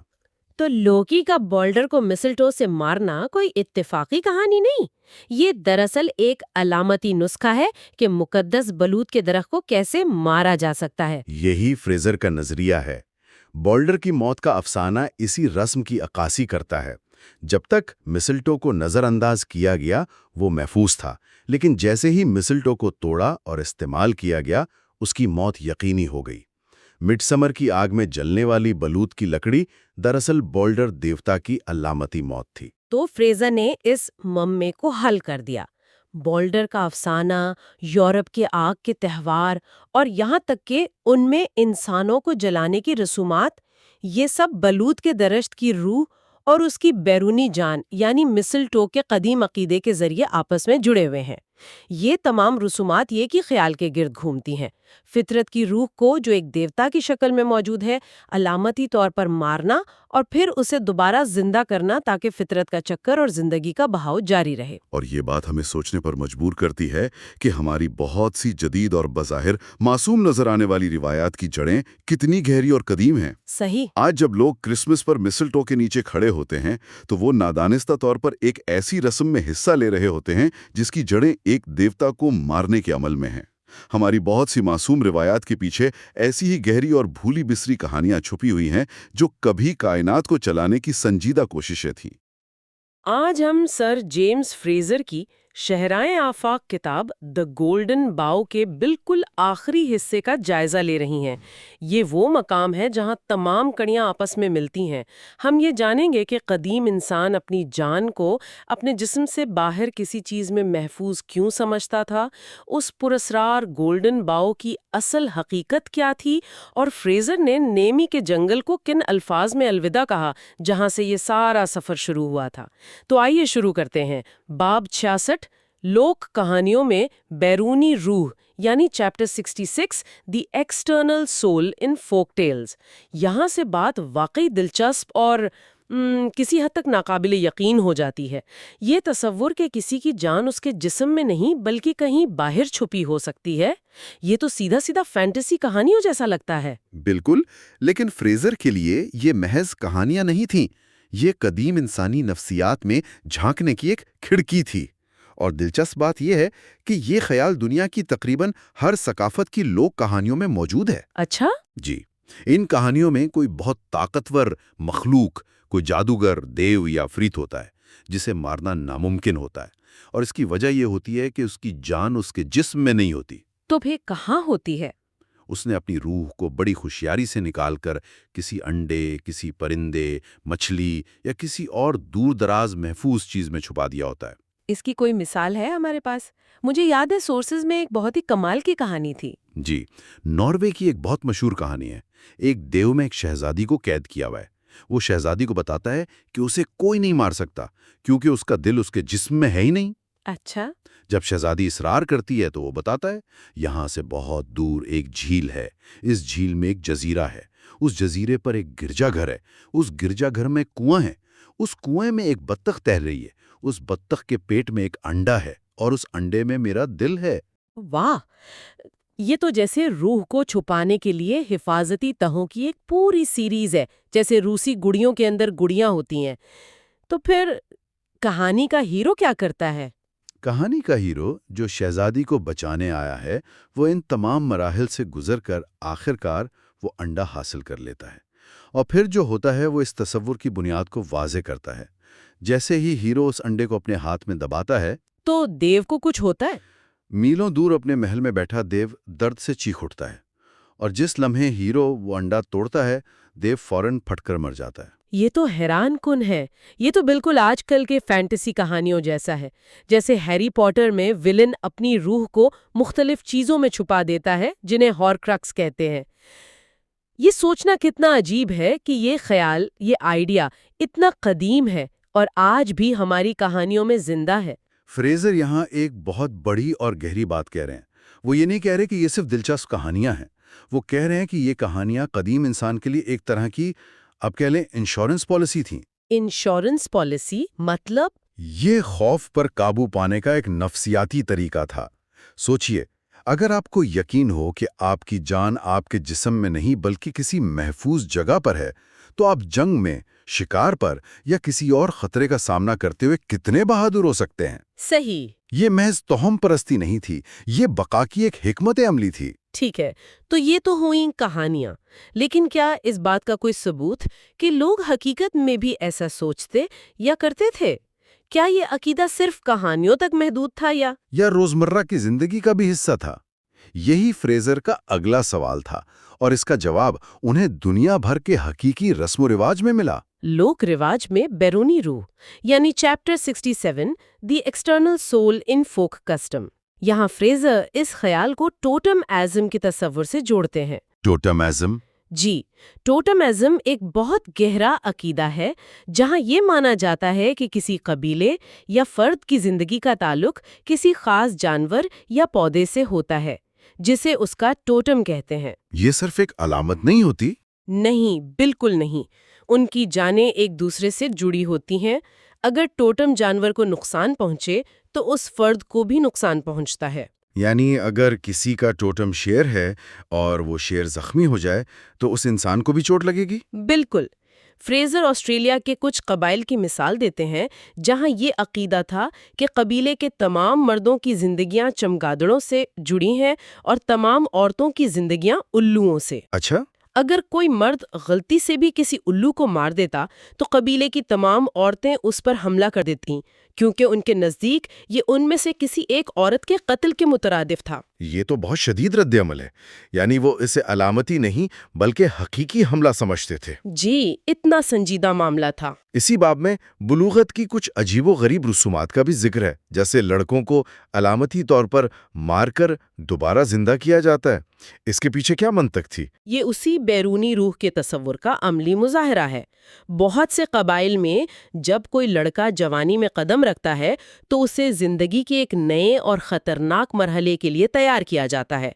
تو لوکی کا بولڈر کو مسلٹو سے مارنا کوئی اتفاقی کہانی نہیں، یہ دراصل ایک علامتی نسخہ ہے کہ مقدس بلوط کے درخت کو کیسے مارا جا سکتا ہے۔ یہی فریزر کا نظریہ ہے۔ بولڈر کی موت کا افسانہ اسی رسم کی عکاسی کرتا ہے۔ جب تک مسلٹو کو نظر انداز کیا گیا وہ محفوظ تھا، لیکن جیسے ہی مسلٹو کو توڑا اور استعمال کیا گیا اس کی موت یقینی ہو گئی۔ مڈ سمر کی آگ میں جلنے والی بلوط کی لکڑی دراصل بولڈر دیوتا کی علامتی موت تھی۔ تو فریزر نے اس ممے کو حل کر دیا۔ بولڈر کا افسانہ، یورپ کے آگ کے تہوار اور یہاں تک کہ ان میں انسانوں کو جلانے کی رسومات، یہ سب بلوط کے درخت کی روح اور اس کی بیرونی جان یعنی مسلٹو کے قدیم عقیدے کے ذریعے آپس میں جڑے ہوئے ہیں۔ یہ تمام رسومات یہ کی خیال کے گرد گھومتی ہیں، فطرت کی روح کو جو ایک دیوتا کی شکل میں موجود ہے علامتی طور پر مارنا اور پھر اسے دوبارہ زندہ کرنا تاکہ فطرت کا چکر اور زندگی کا بہاؤ جاری رہے۔ اور یہ بات ہمیں سوچنے پر مجبور کرتی ہے کہ ہماری بہت سی جدید اور بظاہر معصوم نظر آنے والی روایات کی جڑیں کتنی گہری اور قدیم ہیں۔ صحیح۔ آج جب لوگ کرسمس پر مسلٹو کے نیچے کھڑے ہوتے ہیں تو وہ نادانستہ طور پر ایک ایسی رسم میں حصہ لے رہے ہوتے ہیں جس کی جڑیں ایک دیوتا کو مارنے کے عمل میں ہیں۔ ہماری بہت سی معصوم روایات کے پیچھے ایسی ہی گہری اور بھولی بسری کہانیاں چھپی ہوئی ہیں جو کبھی کائنات کو چلانے کی سنجیدہ کوششیں تھیں۔ آج ہم سر جیمز فریزر کی شہرائیں آفاق کتاب دی گولڈن باؤ کے بالکل آخری حصے کا جائزہ لے رہی ہیں۔ یہ وہ مقام ہے جہاں تمام کڑیاں آپس میں ملتی ہیں۔ ہم یہ جانیں گے کہ قدیم انسان اپنی جان کو اپنے جسم سے باہر کسی چیز میں محفوظ کیوں سمجھتا تھا، اس پراسرار گولڈن باؤ کی اصل حقیقت کیا تھی، اور فریزر نے نیمی کے جنگل کو کن الفاظ میں الوداع کہا جہاں سے یہ سارا سفر شروع ہوا تھا۔ تو آئیے شروع کرتے ہیں۔ باب 66 لوک کہانیوں میں بیرونی روح یعنی chapter 66 the external civil in folk tells. یہاں سے بات واقعی دلچسپ اور کسی حد تک ناقابل یقین ہو جاتی ہے۔ یہ تصور کہ کسی کی جان اس کے جسم میں نہیں بلکہ کہیں باہر چھپی ہو سکتی ہے، یہ تو سیدھا سیدھا فینٹیسی کہانیوں جیسا لگتا ہے۔ بالکل، لیکن فریزر کے لیے یہ محض کہانیاں نہیں تھیں، یہ قدیم انسانی نفسیات میں جھانکنے کی ایک کھڑکی تھی۔ اور دلچسپ بات یہ ہے کہ یہ خیال دنیا کی تقریباً ہر ثقافت کی لوک کہانیوں میں موجود ہے۔ اچھا؟ جی، ان کہانیوں میں کوئی بہت طاقتور مخلوق، کوئی جادوگر، دیو یا عفریت ہوتا ہے جسے مارنا ناممکن ہوتا ہے، اور اس کی وجہ یہ ہوتی ہے کہ اس کی جان اس کے جسم میں نہیں ہوتی۔ تو پھر کہاں ہوتی ہے؟ اس نے اپنی روح کو بڑی ہوشیاری سے نکال کر کسی انڈے، کسی پرندے، مچھلی یا کسی اور دور دراز محفوظ چیز میں چھپا دیا ہوتا ہے۔ اس کی کوئی مثال ہے ہمارے پاس؟ مجھے یاد ہے سورسز میں ایک بہت ہی کمال کی کہانی تھی۔ جی، ناروے کی ایک بہت مشہور کہانی ہے۔ ایک دیو میں ایک شہزادی کو قید کیا ہوا ہے۔ وہ شہزادی کو بتاتا ہے کہ اسے کوئی نہیں مار سکتا کیونکہ اس کا دل اس کے جسم میں ہے ہی نہیں۔ اچھا۔ جب شہزادی اصرار کرتی ہے تو وہ بتاتا ہے یہاں سے بہت دور ایک جھیل ہے، اس جھیل میں ایک جزیرہ ہے، اس جزیرے پر ایک گرجا گھر ہے، اس گرجا گھر میں کنواں ہے، اس کنویں میں ایک بطخ تیر رہی ہے، اس بطخ کے پیٹ میں ایک انڈا ہے اور اس انڈے میں میرا دل ہے۔ واہ، یہ تو جیسے روح کو چھپانے کے لیے حفاظتی تہوں کی ایک پوری سیریز ہے، جیسے روسی گڑیوں کے اندر گڑیاں ہوتی ہیں۔ تو پھر کہانی کا ہیرو کیا کرتا ہے؟ کہانی کا ہیرو جو شہزادی کو بچانے آیا ہے وہ ان تمام مراحل سے گزر کر آخرکار وہ انڈا حاصل کر لیتا ہے، اور پھر جو ہوتا ہے وہ اس تصور کی بنیاد کو واضح کرتا ہے۔ جیسے ہی ہیرو اس انڈے کو اپنے ہاتھ میں دباتا ہے تو دیو کو کچھ ہوتا ہے؟ میلوں دور اپنے محل میں بیٹھا دیو درد سے چیخ اٹھتا ہے، اور جس لمحے ہیرو وہ انڈا توڑتا ہے دیو فوراً پھٹ کر مر جاتا ہے۔ یہ تو حیران کن ہے۔ یہ تو بالکل آج کل کے فینٹیسی کہانیوں جیسا ہے، جیسے ہیری پوٹر میں ولن اپنی روح کو مختلف چیزوں میں چھپا دیتا ہے جنہیں ہارکرکس کہتے ہیں۔ یہ سوچنا کتنا عجیب ہے کہ یہ خیال، یہ آئیڈیا اتنا قدیم ہے اور آج بھی ہماری کہانیوں میں زندہ ہے۔ فریزر یہاں ایک بہت بڑی اور گہری بات کہہ رہے ہیں۔ وہ یہ نہیں کہہ رہے کہ یہ صرف دلچسپ کہانیاں ہیں، وہ کہہ رہے ہیں کہ یہ کہانیاں قدیم انسان کے لیے ایک طرح کی، اب کہہ لیں، انشورنس پالیسی تھیں۔ انشورنس پالیسی مطلب؟ یہ خوف پر قابو پانے کا ایک نفسیاتی طریقہ تھا۔ سوچئے، اگر آپ کو یقین ہو کہ آپ کی جان آپ کے جسم میں نہیں بلکہ کسی محفوظ جگہ پر ہے، تو آپ جنگ میں، شکار پر یا کسی اور خطرے کا سامنا کرتے ہوئے کتنے بہادر ہو سکتے ہیں۔ صحیح۔ یہ محض توہم پرستی نہیں تھی، یہ بقا کی ایک حکمت عملی تھی۔ ٹھیک ہے، تو یہ تو ہوئیں کہانیاں، لیکن کیا اس بات کا کوئی ثبوت کہ لوگ حقیقت میں بھی ایسا سوچتے یا کرتے تھے؟ کیا یہ عقیدہ صرف کہانیوں تک محدود تھا یا روزمرہ کی زندگی کا بھی حصہ تھا؟ یہی فریزر کا اگلا سوال تھا، اور اس کا جواب انہیں دنیا بھر کے حقیقی رسم و رواج میں ملا۔ لوک رواج میں بیرونی روح یعنی chapter 67 the external civil in folk custom. یہاں فریزر اس خیال کو ٹوٹم ایزم کے تصور سے جوڑتے ہیں۔ ٹوٹم ایزم؟ جی، ٹوٹمازم ایک بہت گہرا عقیدہ ہے جہاں یہ مانا جاتا ہے کہ کسی قبیلے یا فرد کی زندگی کا تعلق کسی خاص جانور یا پودے سے ہوتا ہے جسے اس کا ٹوٹم کہتے ہیں۔ یہ صرف ایک علامت نہیں ہوتی؟ نہیں، بالکل نہیں۔ ان کی جانیں ایک دوسرے سے جڑی ہوتی ہیں۔ اگر ٹوٹم جانور کو نقصان پہنچے تو اس فرد کو بھی نقصان پہنچتا ہے۔ یعنی اگر کسی کا ٹوٹم شیر ہے اور وہ شیر زخمی ہو جائے تو اس انسان کو بھی چوٹ لگے گی؟ بالکل۔ فریزر آسٹریلیا کے کچھ قبائل کی مثال دیتے ہیں جہاں یہ عقیدہ تھا کہ قبیلے کے تمام مردوں کی زندگیاں چمگادڑوں سے جڑی ہیں اور تمام عورتوں کی زندگیاں الوؤں سے۔ اچھا۔ اگر کوئی مرد غلطی سے بھی کسی الو کو مار دیتا تو قبیلے کی تمام عورتیں اس پر حملہ کر دیتیں کیونکہ ان کے نزدیک یہ ان میں سے کسی ایک عورت کے قتل کے مترادف تھا۔ یہ تو بہت شدید رد عمل ہے، یعنی وہ اسے علامتی نہیں بلکہ حقیقی حملہ سمجھتے تھے۔ جی، اتنا سنجیدہ معاملہ تھا۔ اسی باب میں بلوغت کی کچھ عجیب و غریب رسومات کا بھی ذکر ہے، جیسے لڑکوں کو علامتی طور پر مار کر دوبارہ زندہ کیا جاتا ہے۔ اس کے پیچھے کیا منطق تھی؟ یہ اسی بیرونی روح کے تصور کا عملی مظاہرہ ہے۔ بہت سے قبائل میں جب کوئی لڑکا جوانی میں قدم رکھتا ہے تو اسے زندگی کے ایک نئے اور خطرناک مرحلے کے لیے تیار کیا جاتا ہے۔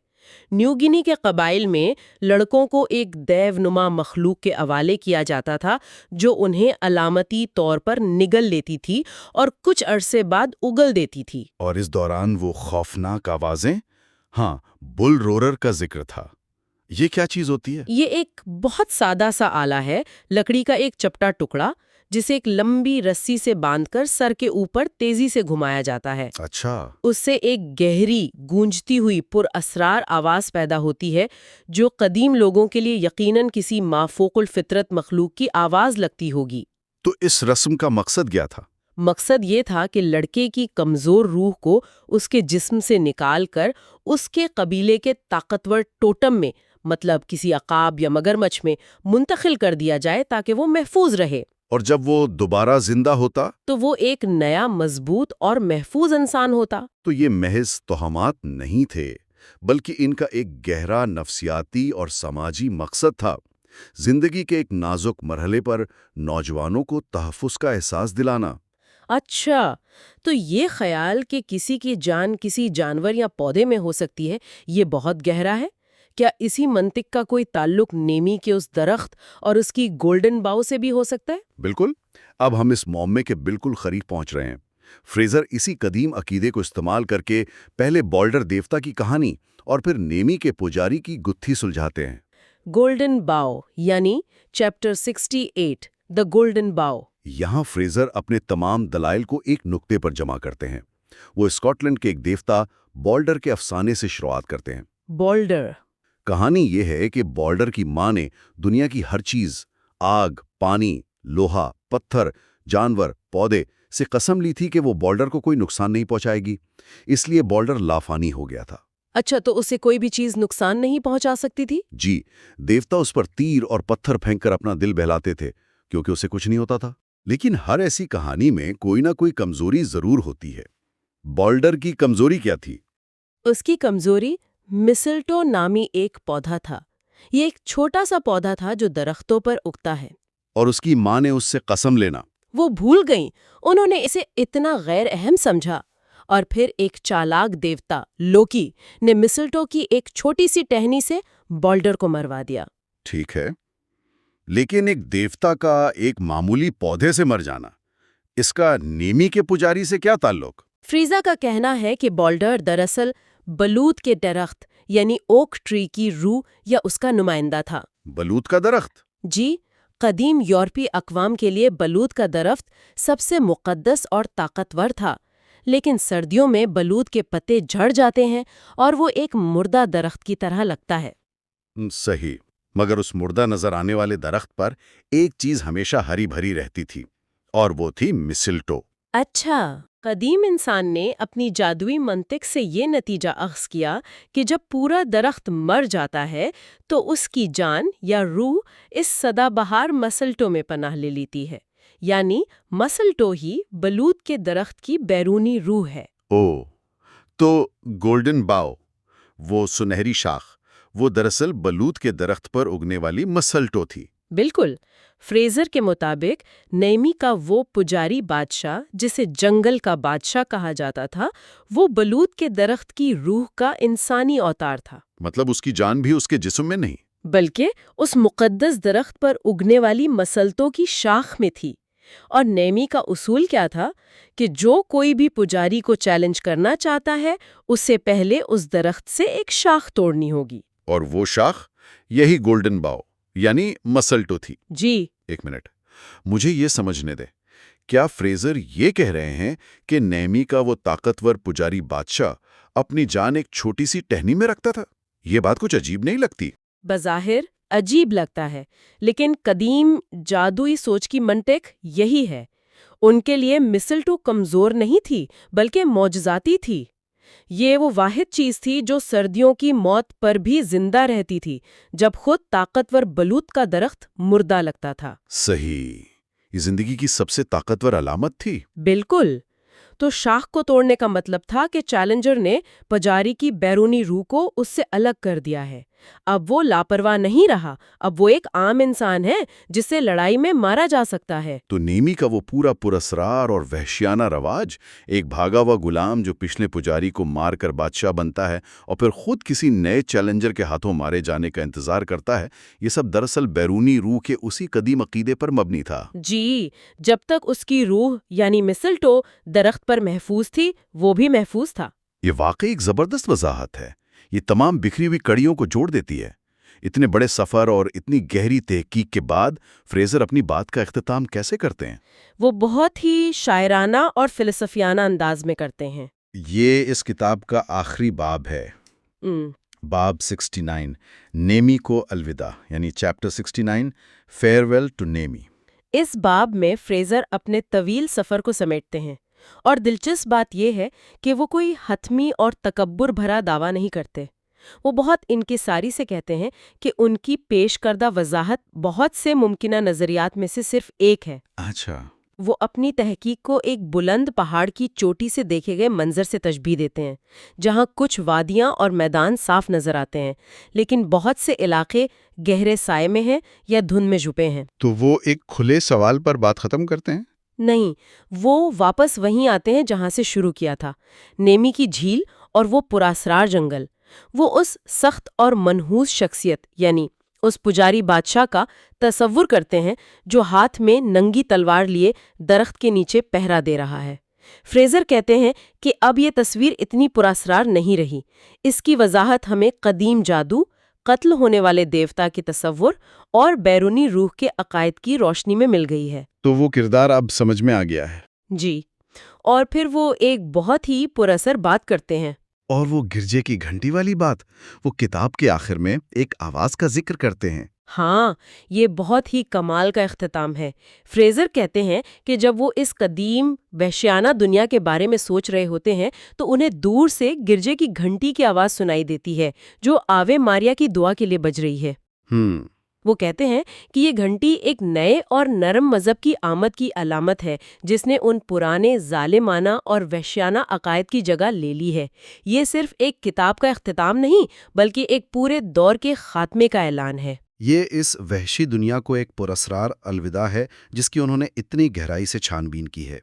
نیو گینی کے قبائل میں لڑکوں کو ایک دیو نما مخلوق کے حوالے کیا جاتا تھا جو انہیں علامتی طور پر نگل لیتی تھی اور کچھ عرصے بعد اگل دیتی تھی۔ اور اس دوران وہ خوفناک آوازیں؟ ہاں، بل رورر کا ذکر تھا۔ یہ کیا چیز ہوتی ہے؟ یہ ایک بہت سادہ سا آلہ ہے، لکڑی کا ایک چپٹا ٹکڑا جسے ایک لمبی رسی سے باندھ کر سر کے اوپر تیزی سے گھمایا جاتا ہے۔ اچھا۔ اس سے ایک گہری گونجتی ہوئی پر اسرار آواز پیدا ہوتی ہے جو قدیم لوگوں کے لیے یقیناً کسی مافوق الفطرت مخلوق کی آواز لگتی ہوگی۔ تو اس رسم کا مقصد کیا تھا؟ مقصد یہ تھا کہ لڑکے کی کمزور روح کو اس کے جسم سے نکال کر اس کے قبیلے کے طاقتور ٹوٹم میں، مطلب کسی عقاب یا مگرمچھ میں منتقل کر دیا جائے تاکہ وہ محفوظ رہے۔ اور جب وہ دوبارہ زندہ ہوتا تو وہ ایک نیا مضبوط اور محفوظ انسان ہوتا۔ تو یہ محض توہمات نہیں تھے، بلکہ ان کا ایک گہرا نفسیاتی اور سماجی مقصد تھا، زندگی کے ایک نازک مرحلے پر نوجوانوں کو تحفظ کا احساس دلانا۔ اچھا، تو یہ خیال کہ کسی کی جان کسی جانور یا پودے میں ہو سکتی ہے، یہ بہت گہرا ہے۔ کیا اسی منطق کا کوئی تعلق نیمی کے اس درخت اور اس کی گولڈن باؤ سے بھی ہو سکتا ہے؟ بالکل۔ اب ہم اس معمے کے بالکل قریب پہنچ رہے ہیں۔ فریزر اسی قدیم عقیدے کو استعمال کر کے پہلے بولڈر دیوتا کی کہانی اور پھر نیمی کے پجاری کی گتھی سلجھاتے ہیں۔ گولڈن باؤ یعنی چیپٹر 68 دا گولڈن باؤ۔ یہاں فریزر اپنے تمام دلائل کو ایک نقطے پر جمع کرتے ہیں۔ وہ اسکاٹ لینڈ کے ایک دیوتا بولڈر کے افسانے سے شروعات کرتے ہیں۔ بولڈر۔ کہانی یہ ہے کہ بولڈر کی ماں نے دنیا کی ہر چیز، آگ، پانی، لوہا، پتھر، جانور، پودے سے قسم لی تھی کہ وہ بولڈر کو کوئی نقصان نہیں پہنچائے گی، اس لیے بولڈر لافانی ہو گیا تھا۔ اچھا، تو اسے کوئی بھی چیز نقصان نہیں پہنچا سکتی تھی؟ جی، دیوتا اس پر تیر اور پتھر پھینک کر اپنا دل بہلاتے تھے کیونکہ اسے کچھ نہیں ہوتا تھا۔ لیکن ہر ایسی کہانی میں کوئی نہ کوئی کمزوری ضرور ہوتی ہے۔ بولڈر کی کمزوری کیا تھی؟ اس کی کمزوری مسلٹو نامی ایک پودا تھا۔ یہ ایک چھوٹا سا پودا تھا جو درختوں پر اگتا ہے۔ اور اس کی ماں نے اس سے قسم لینا۔ وہ بھول گئیں، انہوں نے اسے اتنا غیر اہم سمجھا، اور پھر ایک چالاک دیوتا لوکی نے مسلٹو کی ایک چھوٹی سی ٹہنی سے بولڈر کو مروا دیا۔ ٹھیک ہے، لیکن ایک دیوتا کا ایک معمولی پودے سے مر جانا، اس کا نیمی کے پجاری سے کیا تعلق؟ فریزا کا کہنا ہے کہ بولڈر دراصل بلوط کے درخت یعنی اوک ٹری کی روح یا اس کا نمائندہ تھا۔ بلوط کا درخت؟ جی، قدیم یورپی اقوام کے لیے بلوط کا درخت سب سے مقدس اور طاقتور تھا، لیکن سردیوں میں بلوط کے پتے جھڑ جاتے ہیں اور وہ ایک مردہ درخت کی طرح لگتا ہے۔ صحیح، مگر اس مردہ نظر آنے والے درخت پر ایک چیز ہمیشہ ہری بھری رہتی تھی، اور وہ تھی مسلٹو۔ اچھا، قدیم انسان نے اپنی جادوئی منطق سے یہ نتیجہ اخذ کیا کہ جب پورا درخت مر جاتا ہے تو اس کی جان یا روح اس سدا بہار مسلٹو میں پناہ لے لیتی ہے، یعنی مسلٹو ہی بلوط کے درخت کی بیرونی روح ہے۔ او، تو گولڈن باؤ، وہ سنہری شاخ، وہ دراصل بلوط کے درخت پر اگنے والی مسلٹو تھی۔ بالکل۔ فریزر کے مطابق نیمی کا وہ پجاری بادشاہ جسے جنگل کا بادشاہ کہا جاتا تھا، وہ بلوط کے درخت کی روح کا انسانی اوتار تھا، مطلب اس کی جان بھی اس کے جسم میں نہیں؟ بلکہ اس مقدس درخت پر اگنے والی مسلطوں کی شاخ میں تھی۔ اور نیمی کا اصول کیا تھا کہ جو کوئی بھی پجاری کو چیلنج کرنا چاہتا ہے، اس سے پہلے اس درخت سے ایک شاخ توڑنی ہوگی۔ اور وہ شاخ یہی گولڈن باؤ یعنی مسلٹو تھی۔ جی۔ ایک منٹ، مجھے یہ سمجھنے دے، کیا فریزر یہ کہہ رہے ہیں کہ نیمی کا وہ طاقتور پجاری بادشاہ اپنی جان ایک چھوٹی سی ٹہنی میں رکھتا تھا؟ یہ بات کچھ عجیب نہیں لگتی؟ بظاہر عجیب لگتا ہے، لیکن قدیم جادوئی سوچ کی منطق یہی ہے۔ ان کے لیے مسلٹو کمزور نہیں تھی بلکہ معجزاتی تھی۔ یہ وہ واحد چیز تھی جو سردیوں کی موت پر بھی زندہ رہتی تھی جب خود طاقتور بلوط کا درخت مردہ لگتا تھا۔ صحیح، یہ زندگی کی سب سے طاقتور علامت تھی۔ بالکل۔ تو شاخ کو توڑنے کا مطلب تھا کہ چیلنجر نے پجاری کی بیرونی روح کو اس سے الگ کر دیا ہے۔ اب وہ لاپرواہ نہیں رہا، اب وہ ایک عام انسان ہے جسے لڑائی میں مارا جا سکتا ہے۔ تو نیمی کا وہ پورا پراسرار اور وحشیانہ رواج، ایک بھاگا ہوا غلام جو پچھلے پجاری کو مار کر بادشاہ بنتا ہے اور پھر خود کسی نئے چیلنجر کے ہاتھوں مارے جانے کا انتظار کرتا ہے، یہ سب دراصل بیرونی روح کے اسی قدیم عقیدے پر مبنی تھا۔ جی، جب تک اس کی روح یعنی مسلٹو درخت پر محفوظ تھی، وہ بھی محفوظ تھا۔ یہ واقعی ایک زبردست وضاحت ہے، یہ تمام بکھری ہوئی کڑیوں کو جوڑ دیتی ہے۔ اتنے بڑے سفر اور اتنی گہری تحقیق کے بعد فریزر اپنی بات کا اختتام کیسے کرتے ہیں؟ وہ بہت ہی شاعرانہ اور فلسفیانہ انداز میں کرتے ہیں۔ یہ اس کتاب کا آخری باب ہے، باب 69، نیمی کو الوداع، یعنی چیپٹر 69، فیئرویل ٹو نیمی۔ اس باب میں فریزر اپنے طویل سفر کو سمیٹتے ہیں، اور دلچسپ بات یہ ہے کہ وہ کوئی حتمی اور تکبر بھرا دعویٰ نہیں کرتے۔ وہ بہت انکساری سے کہتے ہیں کہ ان کی پیش کردہ وضاحت بہت سے ممکنہ نظریات میں سے صرف ایک ہے۔ اچھا۔ وہ اپنی تحقیق کو ایک بلند پہاڑ کی چوٹی سے دیکھے گئے منظر سے تشبیہ دیتے ہیں، جہاں کچھ وادیاں اور میدان صاف نظر آتے ہیں، لیکن بہت سے علاقے گہرے سائے میں ہیں یا دھند میں چھپے ہیں۔ تو وہ ایک کھلے سوال پر بات ختم کرتے ہیں؟ نہیں، وہ واپس وہیں آتے ہیں جہاں سے شروع کیا تھا، نیمی کی جھیل اور وہ پراسرار جنگل۔ وہ اس سخت اور منحوس شخصیت یعنی اس پجاری بادشاہ کا تصور کرتے ہیں جو ہاتھ میں ننگی تلوار لیے درخت کے نیچے پہرا دے رہا ہے۔ فریزر کہتے ہیں کہ اب یہ تصویر اتنی پراسرار نہیں رہی، اس کی وضاحت ہمیں قدیم جادو، قتل ہونے والے دیوتا کے تصور اور بیرونی روح کے عقائد کی روشنی میں مل گئی ہے۔ تو وہ کردار اب سمجھ میں آ گیا ہے۔ جی، اور پھر وہ ایک بہت ہی پراثر بات کرتے ہیں۔ اور وہ گرجے کی گھنٹی والی بات، وہ کتاب کے آخر میں ایک آواز کا ذکر کرتے ہیں۔ ہاں، یہ بہت ہی کمال کا اختتام ہے۔ فریزر کہتے ہیں کہ جب وہ اس قدیم وحشیانہ دنیا کے بارے میں سوچ رہے ہوتے ہیں تو انہیں دور سے گرجے کی گھنٹی کی آواز سنائی دیتی ہے جو آوے ماریا کی دعا کے لیے بج رہی ہے۔ وہ کہتے ہیں کہ یہ گھنٹی ایک نئے اور نرم مذہب کی آمد کی علامت ہے جس نے ان پرانے ظالمانہ اور وحشیانہ عقائد کی جگہ لے لی ہے۔ یہ صرف ایک کتاب کا اختتام نہیں بلکہ ایک پورے دور کے خاتمے کا اعلان ہے۔ یہ اس وحشی دنیا کو ایک پراسرار الوداع ہے جس کی انہوں نے اتنی گہرائی سے چھان بین کی ہے۔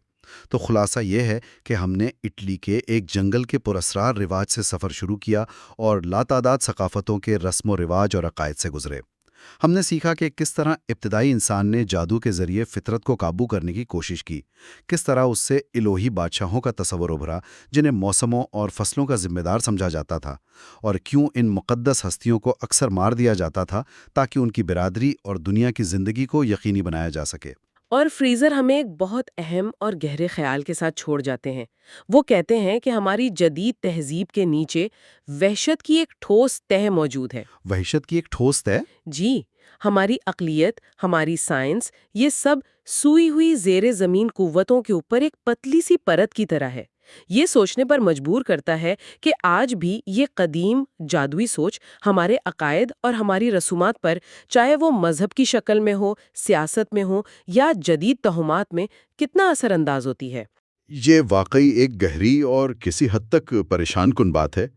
تو خلاصہ یہ ہے کہ ہم نے اٹلی کے ایک جنگل کے پراسرار رواج سے سفر شروع کیا اور لاتعداد ثقافتوں کے رسم و رواج اور عقائد سے گزرے۔ ہم نے سیکھا کہ کس طرح ابتدائی انسان نے جادو کے ذریعے فطرت کو قابو کرنے کی کوشش کی، کس طرح اس سے الوہی بادشاہوں کا تصور ابھرا جنہیں موسموں اور فصلوں کا ذمہ دار سمجھا جاتا تھا، اور کیوں ان مقدس ہستیوں کو اکثر مار دیا جاتا تھا تاکہ ان کی برادری اور دنیا کی زندگی کو یقینی بنایا جا سکے۔ اور فریزر ہمیں ایک بہت اہم اور گہرے خیال کے ساتھ چھوڑ جاتے ہیں۔ وہ کہتے ہیں کہ ہماری جدید تہذیب کے نیچے وحشت کی ایک ٹھوس تہ موجود ہے۔ وحشت کی ایک ٹھوس تہ؟ جی، ہماری عقلیت، ہماری سائنس، یہ سب سوئی ہوئی زیر زمین قوتوں کے اوپر ایک پتلی سی پرت کی طرح ہے۔ یہ سوچنے پر مجبور کرتا ہے کہ آج بھی یہ قدیم جادوئی سوچ ہمارے عقائد اور ہماری رسومات پر، چاہے وہ مذہب کی شکل میں ہو، سیاست میں ہو یا جدید توہمات میں، کتنا اثر انداز ہوتی ہے۔ یہ واقعی ایک گہری اور کسی حد تک پریشان کن بات ہے۔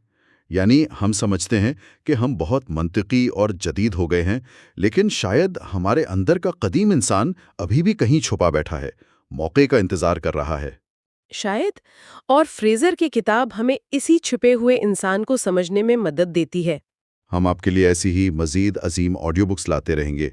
یعنی ہم سمجھتے ہیں کہ ہم بہت منطقی اور جدید ہو گئے ہیں، لیکن شاید ہمارے اندر کا قدیم انسان ابھی بھی کہیں چھپا بیٹھا ہے، موقع کا انتظار کر رہا ہے۔ شاید، اور فریزر کی کتاب ہمیں اسی چھپے ہوئے انسان کو سمجھنے میں مدد دیتی ہے۔ ہم آپ کے لیے ایسی ہی مزید عظیم آڈیو بکس لاتے رہیں گے۔